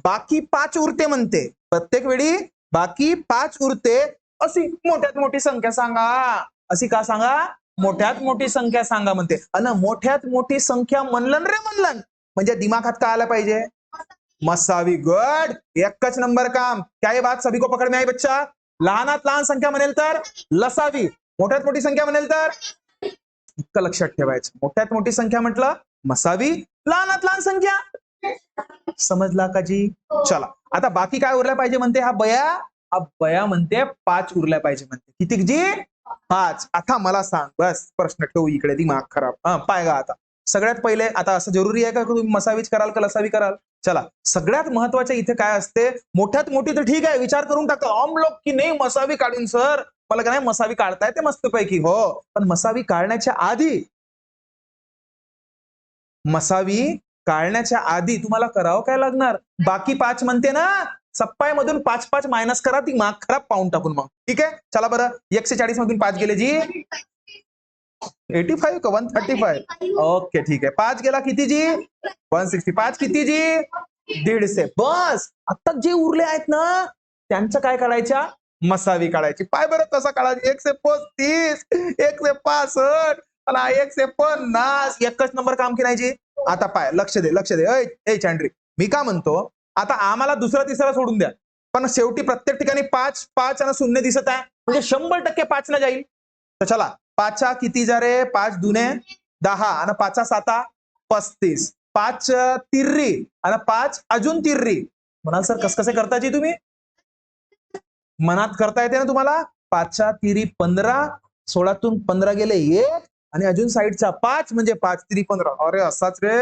बाकी 5 उरते म्हणते. प्रत्येक वेळी बाकी 5 उरते अशी मोठ्यात मोठी संख्या सांगा. अशी का सांगा? मोठ्यात मोठी संख्या सांगा म्हणते. अन मोठ्यात मोठी संख्या म्हणलं रे म्हणलं म्हणजे दिमागात काय आलं पाहिजे? मसावी. गुड. एकच नंबर काम. क्या ये बात सभी को पकड़ में आई बच्चा? लहानात लहान संख्या म्हणेल तर लसावी, मोठ्यात मोठी संख्या म्हणेल तर इतकं लक्षात ठेवायचं. मोठ्यात मोठी संख्या म्हटलं मसावी, लहानात लहान संख्या. समजला का जी? चला आता बाकी काय उरल्या पाहिजे म्हणते हा बया म्हणते 5 उरल्या पाहिजे म्हणते. किती जी? 5. आता मला सांग, बस प्रश्न ठेवू इकडे, दिमाग खराब. पाय गा आता सगळ्यात पहिले, आता असं जरुरी आहे का तुम्ही मसावीच कराल का लसावी कराल? चला सगळ्यात महत्वाचे इथे काय असते, मोठ्यात मोठी तर ठीक आहे विचार करून टाकतो हम लोग की नाही मसावी काढून सर, मला का नाही मसावी काढता येते मस्तपैकी. हो, पण मसावी काढण्याच्या आधी तुम्हाला करावं काय लागणार? बाकी 5 म्हणते ना, सप्पाय मधून 5 मायनस करा, ती मार्क खराब पाहून टाकून मग. ठीक आहे, चला बरं. 140 मधून 5 गेले जी 85 का 135? ओके ठीक आहे. 5 गेला किती जी? 160. 5 किती जी? 150. बस आता जे उरले आहेत ना त्यांचं काय करायच्या? मसावी काढायची. पाय बरं कसा काढायची? 135, 165 आणि 150. एकच नंबर काम केलायची. आता पाय लक्ष दे. ए चांड्री, मी का म्हणतो, आता आम्हाला दुसरा तिसरा सोडून द्या, पण शेवटी प्रत्येक ठिकाणी 5 आणि 0 दिसत आहे म्हणजे 100% 5 ना जाईल. तर चला 5 किती जा रे? 5 दुने 10 आणि 5 7 35. 5 तिर्री आणि 5 अजून तिर्री. म्हणाल सर कसे करता जी तुम्ही? मनात करता येते ना तुम्हाला? 5 तिरी 15, 16तून 15 गेले 1 आणि अजून साईडचा 5 म्हणजे 5 तिरी 15. अरे असाच रे,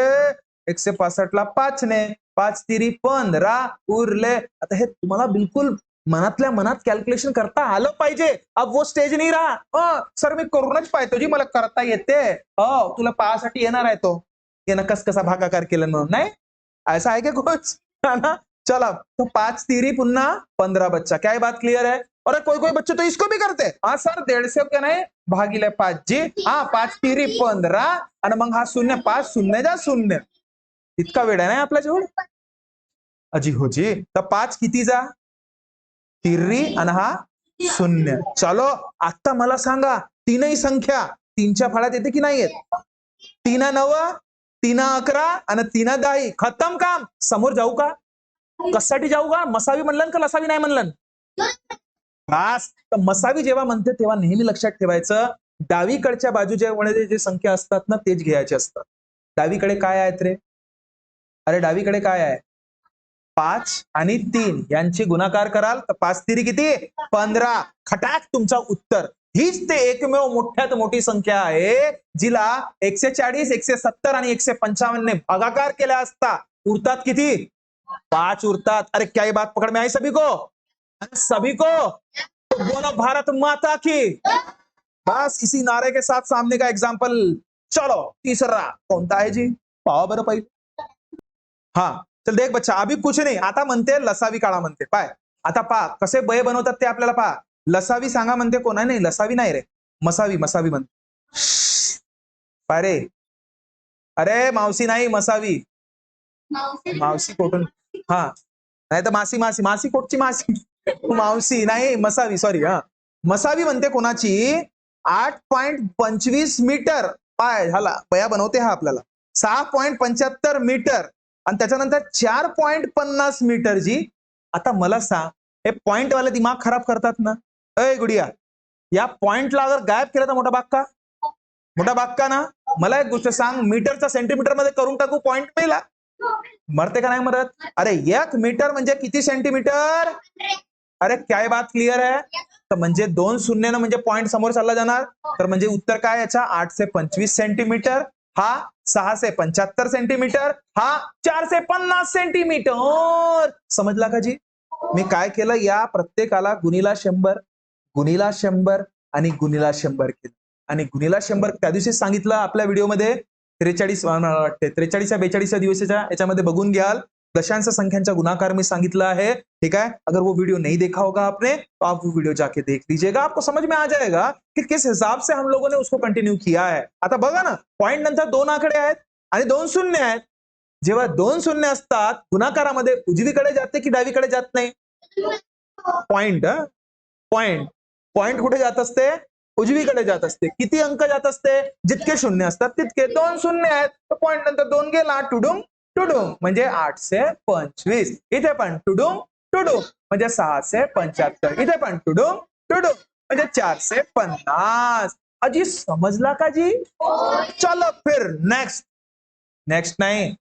165 ला 5 ने 5 तिरी 15 उरले. आता हे तुम्हाला बिलकुल मनातल्या मनात कॅल्क्युलेशन करता आलं पाहिजे. अब वो स्टेज नाही रहा. सर मी करूनच पाहतो जी, मला करता येते. हो, तुला पाहासाठी येणार आहे तो. येणं कसा भागाकार केलं म्हणून नाही, ऐसा आहे का कुछ? चला तो 5 तिरी पुन्हा 15 बच्चा. क्या बात क्लियर है? और कोई बच्चे तो इसको भी करते. हाँ सर 150 का नाही भागीले 5 जी. 5 तिरी 15 आणि मग हा 0, 5 0 जा 0. इतका वेळ आहे ना आपल्या जवळ? अजी हो जी. तर 5 किती जा? तिर्री आणि हा 0. चलो आता मला सांगा, तीनही संख्या 3च्या फळ्यात येते की नाही येत? 3 9, 3 11 आणि 3 10. खतम काम. समोर जाऊ का? कशासाठी जाऊ का? मसावी म्हणलं का लसावी नाही म्हणलं? बस. तर मसावी जेव्हा म्हणते तेव्हा नेहमी लक्षात ठेवायचं, डावीकडच्या बाजूच्या मध्ये जे संख्या असतात ना तेच घ्यायचे असतात. डावीकडे काय आहेत रे? अरे डावीकडे काय आहे? 5 आणि 3 यांची गुणाकार कराल तर 5 तिरी किती? 15. खटाक तुमचा उत्तर. हीच ते एकमेव मोठ्यात मोठी संख्या आहे जिला 140, 170 आणि 155 ने भागाकार केला असता उरतात किती? 5 उरतात. अरे क्या ये बात पकड़ में आई सभी को? बोलो भारत माता की. बस इसी नारे के साथ सामने का एग्जाम्पल. चलो तीसरा कोणता आहे जी? पाहा बरं पहिले. हा चल देख बच्चा, अभी कुछ नाही. आता म्हणते लसावी काढा म्हणते. पाय आता पहा कसे बये बनवतात ते आपल्याला पहा. लसावी सांगा म्हणते. कोण नाही, लसावी नाही रे, मसावी म्हणते. पाय रे, अरे मावशी नाही मसावी. मावशी कुठून? हा नाही तर मासी कोटची मासी. मावशी नाही, मसावी, सॉरी. मसावी म्हणते कोणाची? 8.25 मीटर. पाय झाला बया बनवते हा आपल्याला. 6.75 मीटर आणि त्याच्यानंतर 4.50 मीटर जी. आता मला सांग, हे पॉइंट वाले दिमाग खराब करतात ना. अय गुडिया, या पॉइंटला अगर गायब केला तर मोठा बाग का ना. मला एक गोष्ट सांग, मीटरचा सेंटीमीटर मध्ये करून टाकू पॉइंट पहिला. मरते का नाही मरत? अरे 1 मीटर म्हणजे किती सेंटीमीटर? अरे काय बात क्लिअर आहे? तर म्हणजे 2 शून्यानं म्हणजे पॉइंट समोर चालला जाणार. तर म्हणजे उत्तर काय याचा? 8 से 25 सेंटीमीटर, हा 6 से 75 सेंटीमीटर, हा 4 से 50 सेंटीमीटर. समजला का जी? मी काय केलं, या प्रत्येकाला गुणीला 100 आणि गुणीला 100 केलं. आणि गुणीला 100 त्या दिवशी सांगितलं आपल्या व्हिडिओमध्ये 43 वाटते 43 या 42 दिवसाच्या याच्यामध्ये बघून घ्याल. दशांश संख्यांचा गुणाकार में सांगितला है, ठीक है। अगर वो वीडियो नहीं देखा होगा आपने तो आप वो वीडियो जाके देख लीजिएगा, आपको समझ में आ जाएगा कि किस हिसाब से हम लोगों ने उसको कंटिन्यू किया है। आता बघा ना, पॉइंट नंतर 2 आकडे आहेत आणि 2 शून्य आहेत. जेव्हा 2 शून्य असतात गुणाकारामध्ये उजवीकडे जाते की डावीकडे जात नाही? पॉइंट पॉइंट पॉइंट कुठे जात असते? उजवीकडे जात असते. किती अंक जात असते? जितके शून्य असतात तितके. 2 शून्य आहेत तर पॉइंट नंतर 2 गेला, टुडुंग टुडुंग म्हणजे 8 से 25. इथे पण टुडुंग टुडुंग म्हणजे 6 से 75. इथे पण टुडुंग टुडुंग म्हणजे 4 से 50. अजी समजला का जी? चलो फिर नेक्स्ट. नेक्स्ट नाही,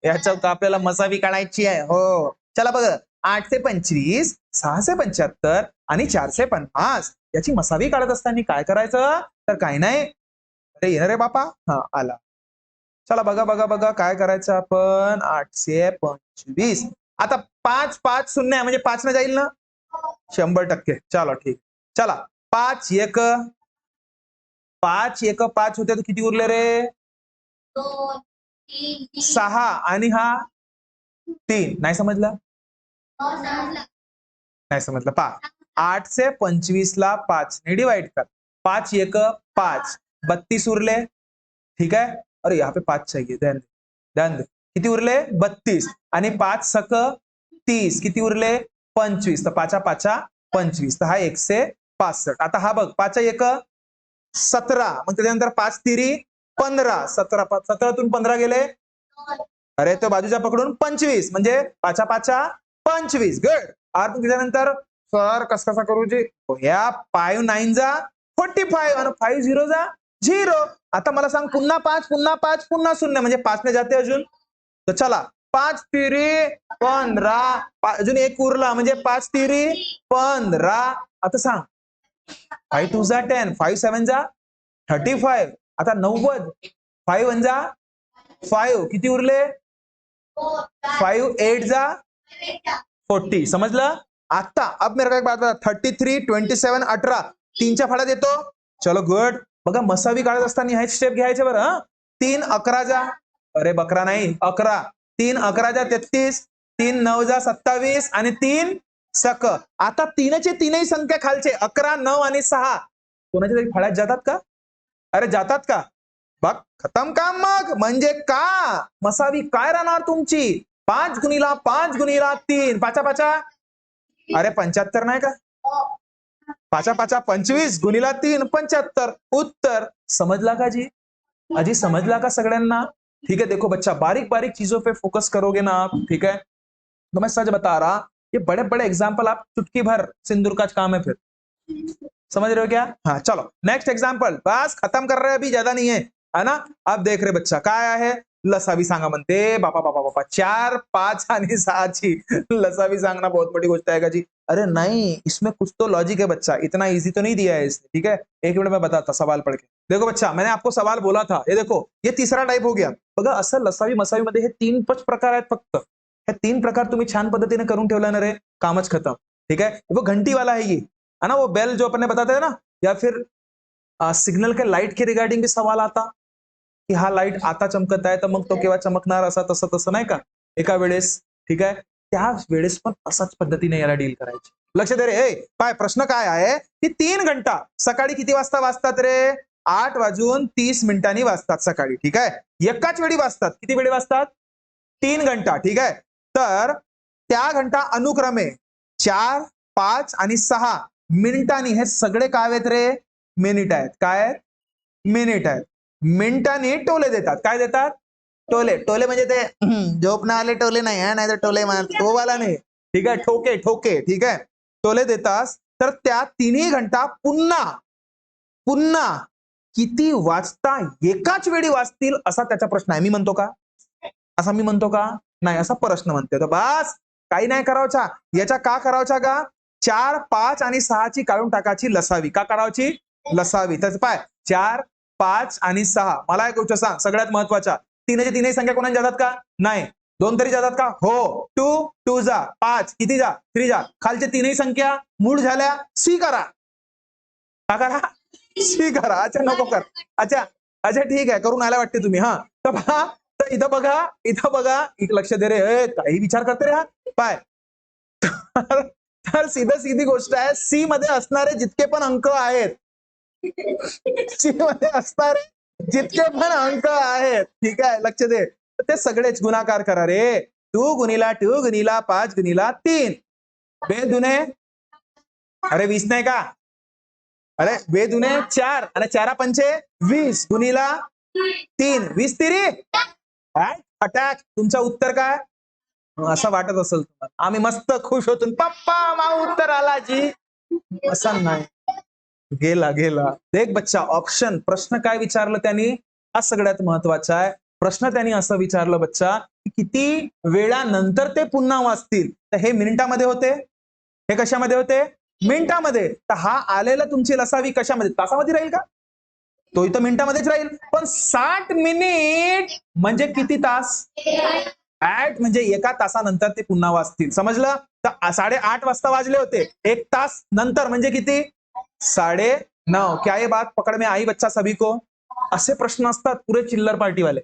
याच्यात आपल्याला मसावी काढायची आहे. हो चला बघा, 8 से 25, 6 से 75 आणि 4 से 50 याची मसावी काढत असताना काय करायचं? तर काही नाही, अरे येणार रे बापा, हा आला. चला बघा बघा बघा काय करायचं आपण. 8 से 25. आता 5 5 शून्य म्हणजे 5 न जाईल ना? 100%. चलो ठीक. चला 5 1 5 1 5 होते तर किती उरले रे? 2 3 6 आणि हा 3. नाही समजलं? नाही समजलं. 5 8 से 25 ला 5 ने डिवाइड कर. 5 1 5 32 उरले, ठीक है। अरे यहाँ पे 5 चाहिए, ध्यान दे ध्यान दे. किती उरले? 32 आणि 5 सक 30. किती उरले? 25. तर 5 5 25. तर हा 165. आता हा बघ 5 1 17. मग त्याच्यानंतर 5 तिरी 15. 17तून 15 गेले. अरे तो बाजूचा पकडून 25 म्हणजे 5 5 25. गुड. मग त्याच्यानंतर सर कसा कसा करू जी? ह्या 5 9 जा 45 आणि 5 0 जा 0. आता मला सांग, पुन्हा 5 पुन्हा 5 पुन्हा 0 म्हणजे 5 ने जाते अजून. तर चला 5 तिरी 15. अजून एक उरला म्हणजे 5 तिरी 15. आता सांग 5 2 जा 10, 5 7 जा 35. आता 90. 5 1 जा 5. किती उरले? 5 8 जा 40. समजलं? आता अब मेरे को एक बात बता, 33 27 18 3च्या फाड्यात येतो. चलो गुड. बघा मसावी काढत असताना हे स्टेप घ्यायचे बरं. 3 11 जा, अरे बकरा नाही 11. 3 11 जा 33. 3 9 जा 27 आणि 3 सक. आता 3चे तीनही संख्या खालचे 11 9 आणि 6 कोणाच्या तरी फाड्यात जातात का? अरे जातात का? बघ खतम काम. मग म्हणजे का मसावी काय राहणार तुमची? 5 गुणीला 5 गुणीला 3 5 5. अरे 75 नाही का? 5 5 25 गुणीला 3 75. उत्तर समझला का जी? अजी समझला का सगळ्यांना? ठीक है, देखो बच्चा बारीक बारीक चीजों पे फोकस करोगे ना आप, ठीक है, तो मैं सच बता रहा, ये बड़े बड़े एग्जाम्पल आप चुटकी भर सिंदूर का काम है फिर. समझ रहे हो क्या? हाँ चलो नेक्स्ट एग्जाम्पल. बस खत्म कर रहे हैं, अभी ज्यादा नहीं है ना. अब देख रहे बच्चा काय आहे? लसावी सांगा म्हणते. बापा बापा बापा 4 5 आणि 6ची लसावी सांगना बहुत बड़ी गोष्ट है का जी? अरे नहीं, इसमें कुछ तो लॉजिक है बच्चा, इतना इजी तो नहीं दिया है इसने, ठीक है. एक मिनट में बताता सवाल पढ़ के. देखो बच्चा, मैंने आपको सवाल बोला था, ये देखो ये तीसरा टाइप हो गया. बघा असं लसावी मसावी मध्ये हे 3 प्रकार आहेत फक्त. हे 3 प्रकार तुम्ही छान पद्धतीने करून ठेवला ना रे, कामच खत्म. ठीक है. वो घंटी वाला है ये, है ना, वो बेल जो अपन ने बताते हैं ना, या फिर सिग्नल के लाइट के रिगार्डिंग भी सवाल आता की हा लाईट आता चमकत आहे तर मग तो केव्हा चमकणार, असा तसं तसं नाही का एका वेळेस. ठीक आहे. त्या वेळेस पण असाच पद्धतीने याला डील करायची. लक्ष दे रे. काय प्रश्न काय आहे की 3 घंटा सकाळी किती वाजता वाजतात रे? 8:30 वाजतात सकाळी. ठीक आहे. एकाच वेळी वाजतात. किती वेळी वाजतात? 3 घंटा. ठीक आहे. तर त्या घंटा अनुक्रमे 4 5 आणि 6 मिनिटांनी, हे सगळे काय आहेत रे? मिनिट आहेत. काय आहेत? मिनिट आहेत. मिनिटांनी टोले देतात. काय देतात? टोले. टोले म्हणजे ते झोप ना आले टोले नाही, नाही तर टोले तो वाला नाही. ठीक आहे. ठोके ठोके. ठीक आहे. टोले देतात. तर त्या 3 घंटा पुन्हा पुन्हा किती वाजता एकाच वेळी वाजतील असा त्याचा प्रश्न आहे. मी म्हणतो का? असा मी म्हणतो का? नाही असा प्रश्न म्हणते. तर बस काही नाही करावचा. याच्या का करावचा का 4, 5 आणि 6 ची काढून टाकायची लसावी. का करावची लसावी. तर पाय 4, 5 आणि 6. मला एक गोष्ट सांग सगळ्यात महत्वाचा. तीनची तीनही संख्या कोणाला जातात का नाही. 2 तरी जातात का हो. 2 जा 5 किती जा 3 जा. खालचे तीनही संख्या मूळ झाल्या सी करा. का करा सी करा. अच्छा नको कर. अच्छा अच्छा ठीक आहे करून आला वाटते तुम्ही. हा तर पहा तर इथं बघा एक लक्ष दे रे. काही विचार करते रे हा पाय. तर सीधी गोष्ट आहे सी मध्ये असणारे जितके पण अंक आहेत सी मध्ये असणारे जितके पण अंक आहेत ठीक आहे लक्ष दे ते सगळेच गुणाकार करा रे. 2 गुणिला 2 गुणिला 5 गुणिला 3 बेदुने अरे 20 नाही का अरे बेदुने 4 आणि 4 पंचे 20 गुणिला 3 20 तिरी अटॅक. तुमचं उत्तर काय असं वाटत असेल तुम्हाला आम्ही मस्त खुश होतो पप्पा मा उत्तर आला जी असं नाही. गेला देख बच्चा ऑप्शन प्रश्न काय विचारलं त्यांनी हा सगळ्यात महत्वाचा आहे. प्रश्न त्यांनी असं विचारलं बच्चा की किती वेळानंतर ते पुन्हा वाचतील. तर हे मिनिटामध्ये होते हे कशामध्ये होते मिनिटामध्ये. तर हा आलेला तुमची लसावी कशामध्ये तासामध्ये राहील का तो इथं मिनिटामध्येच राहील. पण 60 मिनिट म्हणजे किती तास 8 म्हणजे एका तासानंतर ते पुन्हा वाचतील. समजलं. तर 8:30 वाजता वाजले होते 1 तास नंतर म्हणजे किती 9:30. क्या ये बात पकड़ में आई बच्चा सभी को. असे प्रश्न असतात पुरे चिल्लर पार्टी वाले.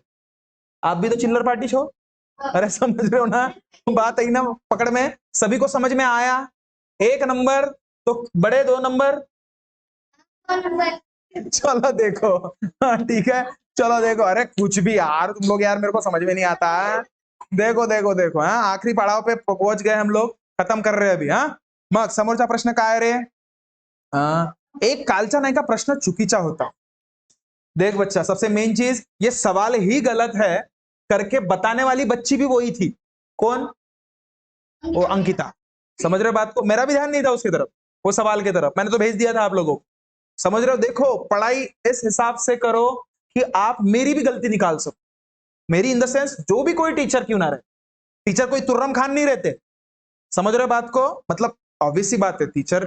आप भी तो चिल्लर पार्टी हो. अरे समझ रहे हो ना बात आई ना पकड़ में सभी को समझ में आया. 1 नंबर तो बड़े 2 नंबर चलो देखो हाँ ठीक है चलो देखो. अरे कुछ भी यार तुम लोग यार मेरे को समझ में नहीं आता. देखो हाँ आखिरी पड़ाव पे पहुंच गए हम लोग. खत्म कर रहे अभी. हाँ मग समोरचा प्रश्न काय रे. एक कालचा नाही का प्रश्न चुकीचा होता. देख बच्चा सबसे मेन चीज ये सवाल ही गलत है करके बताने वाली बच्ची भी वही थी. कौन वो अंकिता. समझ रहे हो बात को. मेरा भी ध्यान नहीं था उसकी तरफ वो सवाल की तरफ मैंने तो भेज दिया था आप लोगों को. समझ रहे हो. देखो पढ़ाई इस हिसाब से करो कि आप मेरी भी गलती निकाल सको. मेरी इन द सेंस जो भी कोई टीचर क्यों ना रहे. टीचर कोई तुर्रम खान नहीं रहते. समझ रहे हो बात को. मतलब ऑब्वियसली बात है टीचर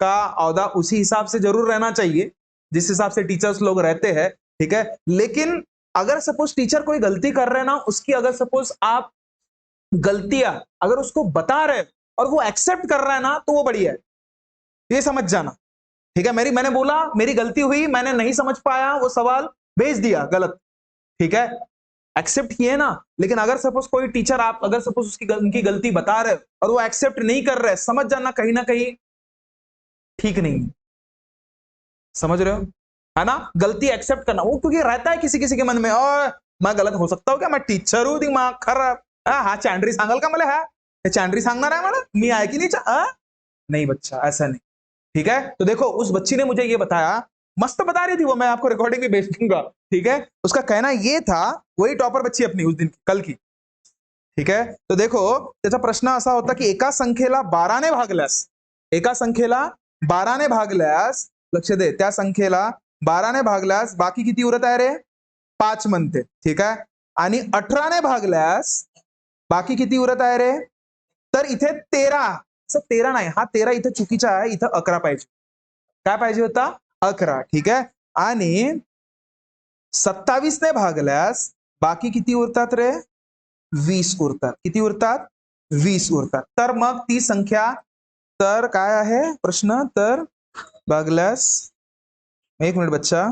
का औदा उसी हिसाब से जरूर रहना चाहिए जिस हिसाब से टीचर्स लोग रहते हैं ठीक है. लेकिन अगर सपोज टीचर कोई गलती कर रहे हैं ना उसकी अगर सपोज आप गलतियां अगर उसको बता रहे और वो एक्सेप्ट कर रहा है ना तो वो बढ़िया है. ये समझ जाना ठीक है. मैंने बोला मेरी गलती हुई मैंने नहीं समझ पाया वो सवाल भेज दिया गलत ठीक है एक्सेप्ट किए ना. लेकिन अगर सपोज कोई टीचर आप अगर सपोज उनकी गलती बता रहे और वो एक्सेप्ट नहीं कर रहे समझ जाना कहीं ना कहीं ठीक नहीं. समझ रहे हो है ना. गलती एक्सेप्ट करना वो क्योंकि रहता है किसी किसी के मन में और मैं गलत हो सकता हूँ क्या मैं टीचर हूँ दिमाग खराब हा चांडरी सांगाल का मला हा चांडरी सांगणार आहे मला मी आहे की नहीं बच्चा ऐसा नहीं ठीक है. तो देखो उस बच्ची ने मुझे ये बताया मस्त बता रही थी वो. मैं आपको रिकॉर्डिंग भी भेज दूंगा ठीक है. उसका कहना ये था वही टॉपर बच्ची अपनी उस दिन कल की ठीक है. तो देखो त्याचा प्रश्न असा होता की एका संख्येला 12 ने भागल्यास लक्ष दे त्या संख्येला 12 ने भागल्यास बाकी किती उरत आहे रे 5 म्हणते ठीक आहे. आणि 18 ने भागल्यास बाकी किती उरत आहे रे. तर इथे 13 13 नाही हा 13 इथे चुकीचा आहे. इथं 11 पाहिजे. काय पाहिजे होता 11 ठीक आहे. आणि 27 ने भागल्यास बाकी किती उरतात रे 20 उरतात. किती उरतात 20 उरतात. तर मग ती संख्या तर काय आहे प्रश्न तर भागल्यास 1 मिनिट बच्चा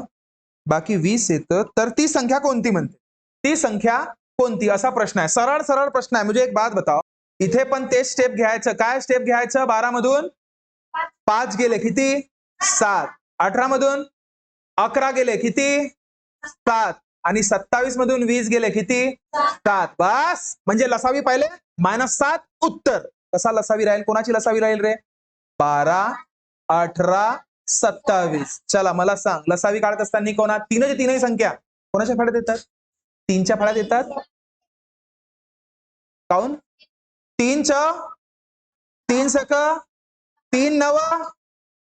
बाकी 20 येतं तर ती संख्या कोणती म्हणते. ती संख्या कोणती असा प्रश्न आहे. सरळ प्रश्न आहे. मुझे एक बात बताओ इथे पण ते स्टेप घ्यायचं. काय स्टेप घ्यायचं 12 मधून 5 गेले किती 7. 18 मधून 11 गेले किती 7 आणि 27 मधून 20 गेले किती 7. बस म्हणजे लसावी पाहिले -7 उत्तर. कसा लसावी राहील कोणाची लसावी राहील रे 12 18 27. चला मला सांग लसावी काढत असताना कोणा तीनही संख्या कोणाच्या फळ्यात येतात 3च्या फळ्यात येतात. काऊन 3 सक 3 9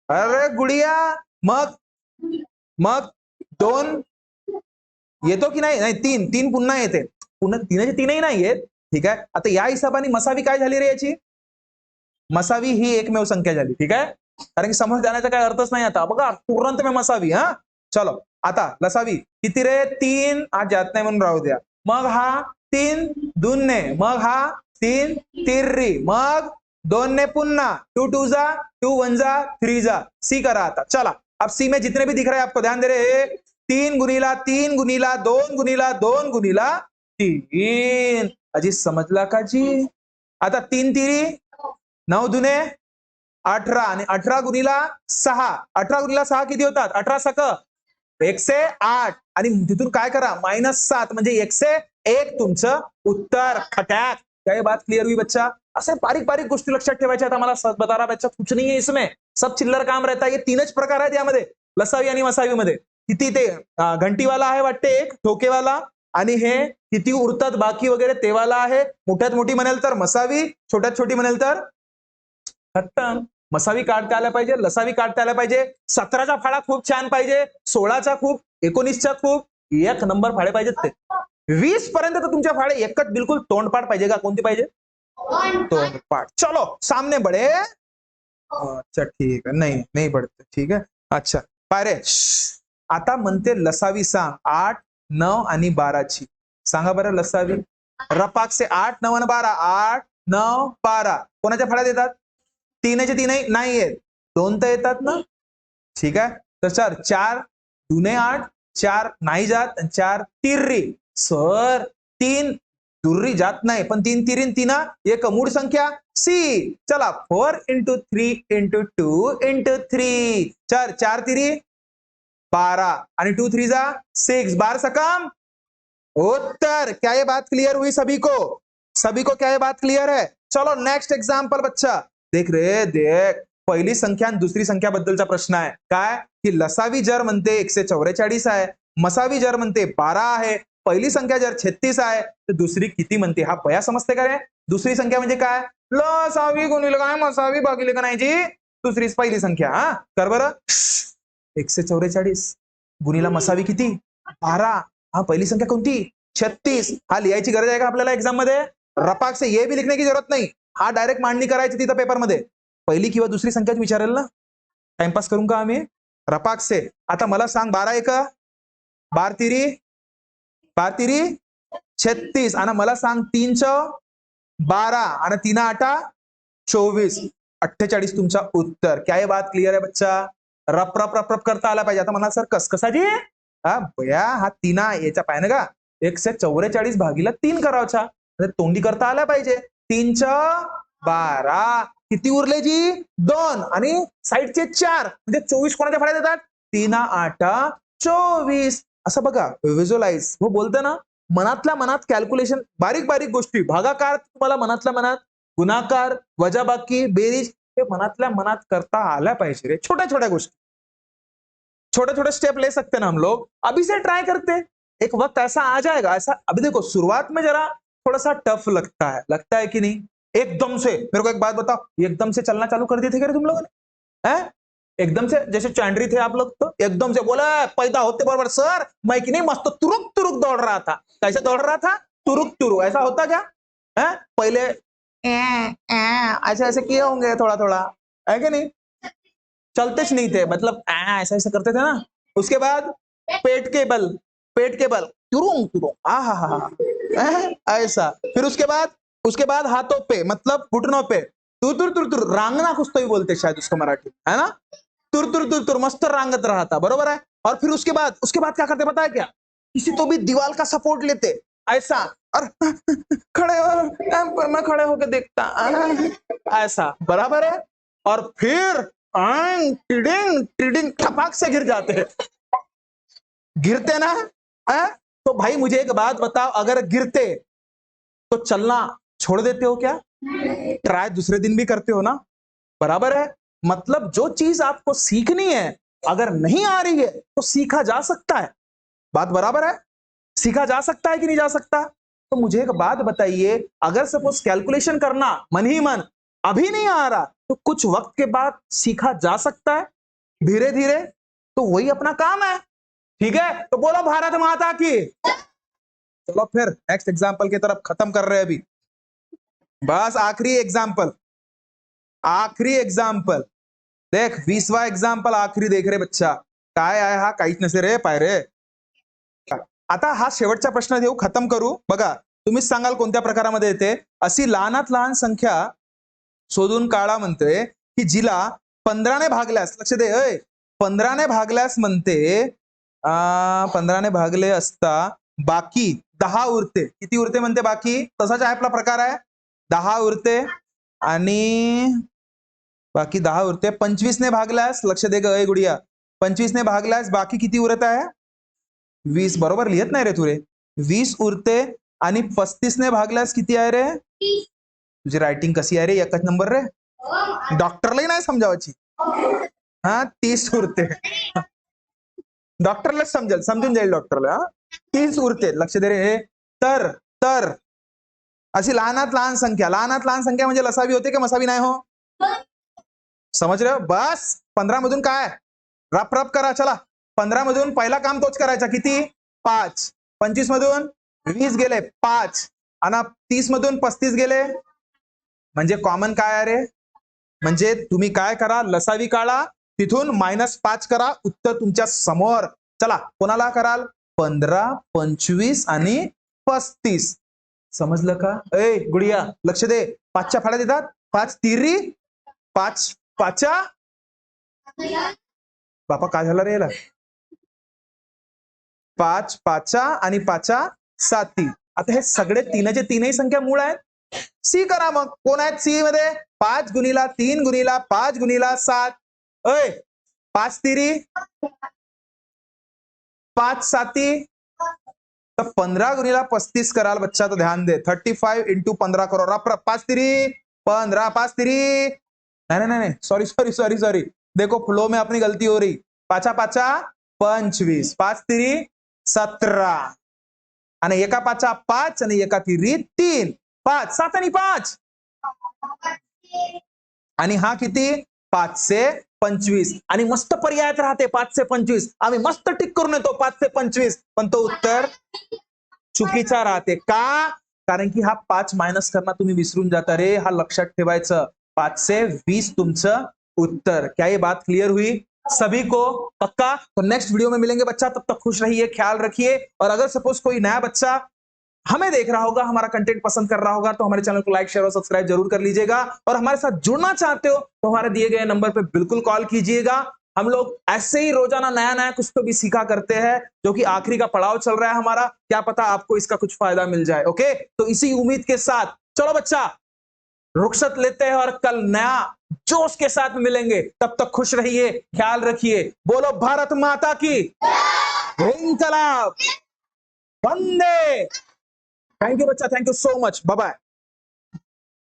अरे गुडिया मग 2 येतो की नाही 3 पुन्हा येते. पुन्हा तीनही नाही येत ठीक आहे. आता या हिशोबाने मसावी काय झाली रे याची? मसावी ही एकमेव संख्या झाली. ठीक आहे, कारण की समज जाण्याचा काय अर्थच नाही. आता बघा तुरंत में मसावी. हा चलो आता लसावी किती रे? 3. आज जात नाही म्हणून राहू द्या. मग हा 3 2 मग हा 3 तिर्री मग 2 ने पुन्हा 2 2 जा 2 1 जा 3 जा. सी करा आता. चला अब सी में जितने भी दिख रहे हैं आपको ध्यान दे रहे 3 गुणीला 3 गुणीला 2 गुणीला 2 गुणीला 3. अजी समजला का जी? आता 3 तिरी 9 दुने 18 आणि 18 गुणीला 6. 18 गुणीला 6 किती होतात? 18 सक 108 आणि तिथून काय करा -7 म्हणजे 101 तुमचं उत्तर. खटॅक. क्या ये बात क्लियर हुई बच्चा? असे बारीक बारीक गोष्टी लक्षात ठेवायच्या. आता मला सच बता रहा बच्चा, कुछ नहीं है इसमें, सब चिल्लर काम रहता है. हे 3च प्रकार आहेत यामध्ये लसावी आणि मसावी मध्ये. किती ते घंटीवाला आहे वाटते एक ठोकेवाला, आणि हे किती उरतात बाकी वगैरे तेवाला आहे. मोठ्यात मोठी म्हणेल तर मसावी, छोट्यात छोटी म्हणेल तर खत्तम. मसावी काढता आल्या पाहिजे, लसावी काढता आल्या पाहिजे. 17चा फाळा खूप छान पाहिजे, 16चा खूप, 19चा खूप, एक नंबर फाळे पाहिजेत ते. 20 पर्यंत तर तुमच्या फाळे एकच बिलकुल तोंडपाठ पाहिजे का? कोणती पाहिजे? तोंडपाठ. चलो सामने बडे. अच्छा ठीक आहे, नाही नाही पडते. ठीक आहे, अच्छा पारे. आता म्हणते लसावी सांग 8 9 आणि 12ची. सांगा बरं लसावी. रपाक से 8 9 आणि 12. 8 9 12 कोणाच्या फाळ्यात येतात? 3चे 3 नाही येत, 2 तर येतात ना. ठीक आहे, तर सर 4 दुने 8 4 नाही जात, 4 तिर्री. सर 3 दुर्री जात नाही, पण 3 तिरीन 3 एक मूळ संख्या सी. चला 4 × 3 × 2 × 3. 4 तिरी 12 आणि 2 3 जा 6. 12 सकम उत्तर. क्या ये बात क्लियर हुई सभी को? सभी को क्या ये बात क्लियर है? चलो नेक्स्ट एग्जाम्पल बच्चा. देख रे देख, पहिली संख्या आणि दुसरी संख्या बद्दलचा प्रश्न आहे. काय की लसावी जर म्हणते 144 आहे, मसावी जर म्हणते 12 आहे, पहिली संख्या जर 36 आहे तर दुसरी किती म्हणते? हा बया समजते का रे? दुसरी संख्या म्हणजे काय? लसावी गुणिले काय मसावी भागिले का नाही जी दुसरी पहिली संख्या. हा कर बरं. 144 गुणिला मसावी किती? 12. हा पहिली संख्या कोणती? 36. हा लिहायची गरज आहे का आपल्याला एक्झाम मध्ये? रपाक से ये भी लिखने की जरूरत नाही. हा डायरेक्ट मांडणी करायची तिथं पेपरमध्ये. पहिली किंवा दुसरी संख्याच विचारेल ना. टाइमपास करून का आम्ही? रपाक से. आता मला सांग 12 1 12 तिरी 36 आणि मला सांग 3 12 आणि 3 8 24. 48 तुमचा उत्तर. क्या ये बात क्लियर है बच्चा? रप रप रप रप करता आला पाहिजे. आता म्हणा सर कसाजी? हा बया हा 3 याचा पाहिजे का? 144 भागीला 3 करावचा, तोंडी करता आला पाहिजे. 3 12 किती उरले जी? 2 आणि साइडचे 4 म्हणजे 24 कोणाच्या फाळ्यात येतात? 3 8 24. असं बघा व्हिज्युअलाइज. हो बोलतं ना मनातल्या मनात कॅल्क्युलेशन, बारीक बारीक गोष्टी. भागाकार तुम्हाला मनातल्या मनात, गुणाकार, वजाबाकी, बेरीज हे मनातल्या मनात करता आल्या पाहिजे रे. छोट्या छोट्या गोष्टी, छोटे छोटे स्टेप ले सकते हैं ना हम लोग. अभी से ट्राई करते, एक वक्त ऐसा आ जाएगा. ऐसा अभी देखो शुरुआत में जरा थोड़ा सा टफ लगता है कि नहीं? एकदम से मेरे को एक बात बताओ, एकदम से चलना चालू कर दिए थे क्या तुम लोगों ने? एकदम से जैसे चैंडरी थे आप लोग, तो एकदम से बोला पैदा होते बराबर सर मैं कि नहीं मस्त तुरुक तुरुक दौड़ रहा था. कैसे दौड़ रहा था? तुरुक तुरुक. ऐसा होता क्या? पहले ऐसे ऐसे किए होंगे थोड़ा थोड़ा, है कि नहीं? चलते नहीं थे, मतलब ऐसा ऐसा करते थे ना. उसके बाद पेट के बल तुरुंग तुरुंग ऐसा. फिर उसके बाद हाथों पे मतलब घुटनों पे तुर तुर तुर तुर रांगना कुछ तो ही बोलते शायद उसको मराठी, है ना? तुर तुर तुर तुर मस्त रांगत रहा था. बरोबर है. और फिर उसके बाद क्या करते पता है क्या? किसी तो भी दीवार का सपोर्ट लेते ऐसा, और खड़े हो, मैं खड़े होकर देखता ऐसा. बराबर है. और फिर टिडिंग टिडिंग ठपाक से गिर जाते हैं. गिरते ना तो भाई मुझे एक बात बताओ, अगर गिरते तो चलना छोड़ देते हो क्या? ट्राई दूसरे दिन भी करते हो ना. बराबर है. मतलब जो चीज आपको सीखनी है अगर नहीं आ रही है तो सीखा जा सकता है. बात बराबर है. सीखा जा सकता है कि नहीं जा सकता? तो मुझे एक बात बताइए, अगर सपोज कैलकुलेशन करना मन ही मन अभी नहीं आ रहा तो कुछ वक्त के बाद सीखा जा सकता है धीरे धीरे. तो वही अपना काम है. ठीक है, तो बोलो भारत माता की. चलो फिर नेक्स्ट एग्जाम्पल की तरफ खत्म कर रहे हैं अभी. बस आखरी एग्जाम्पल देख 20वा एग्जाम्पल आखरी देख रे बच्चा काय आहे हा काहीच नसे रे पाय रे. आता हा शेवटचा प्रश्न देऊ खतम करू बघा तुम्हीच सांगाल कोणत्या प्रकारामध्ये येते. अशी लहानात लहान संख्या शोधून काढा म्हणते की जिला 15ने भागल्यास लक्ष दे 15ने भागल्यास म्हणते 15ने भागले असता बाकी 10 उरते. किती उरते म्हणते बाकी. तसाच आपला प्रकार आहे 10 उरते आणि बाकी 10 उरते. 25ने भागल्यास लक्ष दे ग गुडिया 25ने भागल्यास बाकी किती उरत आहे 20. बरोबर लिहित नाही रे तू रे 20 उरते आणि 35ने भागल्यास किती आहे रे. तुझी रायटिंग कशी आहे रे एकच नंबर रे. डॉक्टरलाही नाही समजावायची. हा 30 उरते. डॉक्टरला समजून जाईल डॉक्टरला. 30 उरते लक्ष दे रे. तर अशी लहानात लहान संख्या म्हणजे लसावी होते की मसावी नाही हो. समज रे. बस 15 मधून काय रप करा चला. 15 मधून पहिला काम तोच करायचा किती 5. 25 मधून 20 गेले 5 आणि 30 मधून 35 गेले म्हणजे कॉमन काय आहे रे. म्हणजे तुम्ही काय करा लसावी काढा तिथून -5 करा उत्तर तुमच्या समोर. चला कोणाला कराल 15 25 आणि 35. समजलं का गुडिया लक्ष दे. 5च्या फाड्या देतात 5 तिरी 5 5 बापा काय झालं रे याला 5 5 आणि 5 7. आता हे सगळे तीनही संख्या मूळ आहेत. सी करा मग कोण आहेत सी मध्ये 5 गुणिला 3 गुणिला 5 गुणिला 7 5 तिरी 5 साती तर 15 गुणिला 35 कराल बच्चा तो ध्यान दे 35 इंटू 15 करो रप 5 तिरी 15 5 तिरी नहीं सॉरी देखो फ्लो में अपनी गलती हो रही. 5 5 25 5 तिरी 17 आणि एका 5 5 आणि एका तिरी 3 5 7 आणि 5 आणि हा किती 5 से 25 आणि मस्त पर्यायात राहते 5 से 25. आम्ही मस्त टिक करून येतो 5 से 25 पण तो उत्तर चुकीचा राहते का. कारण की हा 5 मायनस करना तुम्ही विसरून जाता रे. हा लक्षात ठेवायचं 5 से 20 तुमचं उत्तर. क्या ये बात क्लियर हुई सभी को पक्का. तो नेक्स्ट वीडियो में मिलेंगे बच्चा. तब तक खुश रहिए ख्याल रखिए. और अगर सपोज कोई नया बच्चा हमें देख रहा होगा हमारा कंटेंट पसंद कर रहा होगा तो हमारे चैनल को लाइक शेयर और सब्सक्राइब जरूर कर लीजिएगा. और हमारे साथ जुड़ना चाहते हो तो हमारे दिए गए नंबर पे बिल्कुल कॉल कीजिएगा. हम लोग ऐसे ही रोजाना नया कुछ तो भी सीखा करते हैं जो कि आखिरी का पड़ाव चल रहा है हमारा. क्या पता आपको इसका कुछ फायदा मिल जाए. ओके तो इसी उम्मीद के साथ चलो बच्चा रुखसत लेते हैं और कल नया जोश के साथ मिलेंगे. तब तक खुश रहिए ख्याल रखिए. बोलो भारत माता की इंकलाब वंदे. थैंक यू बच्चा. Thank you so much. Bye bye.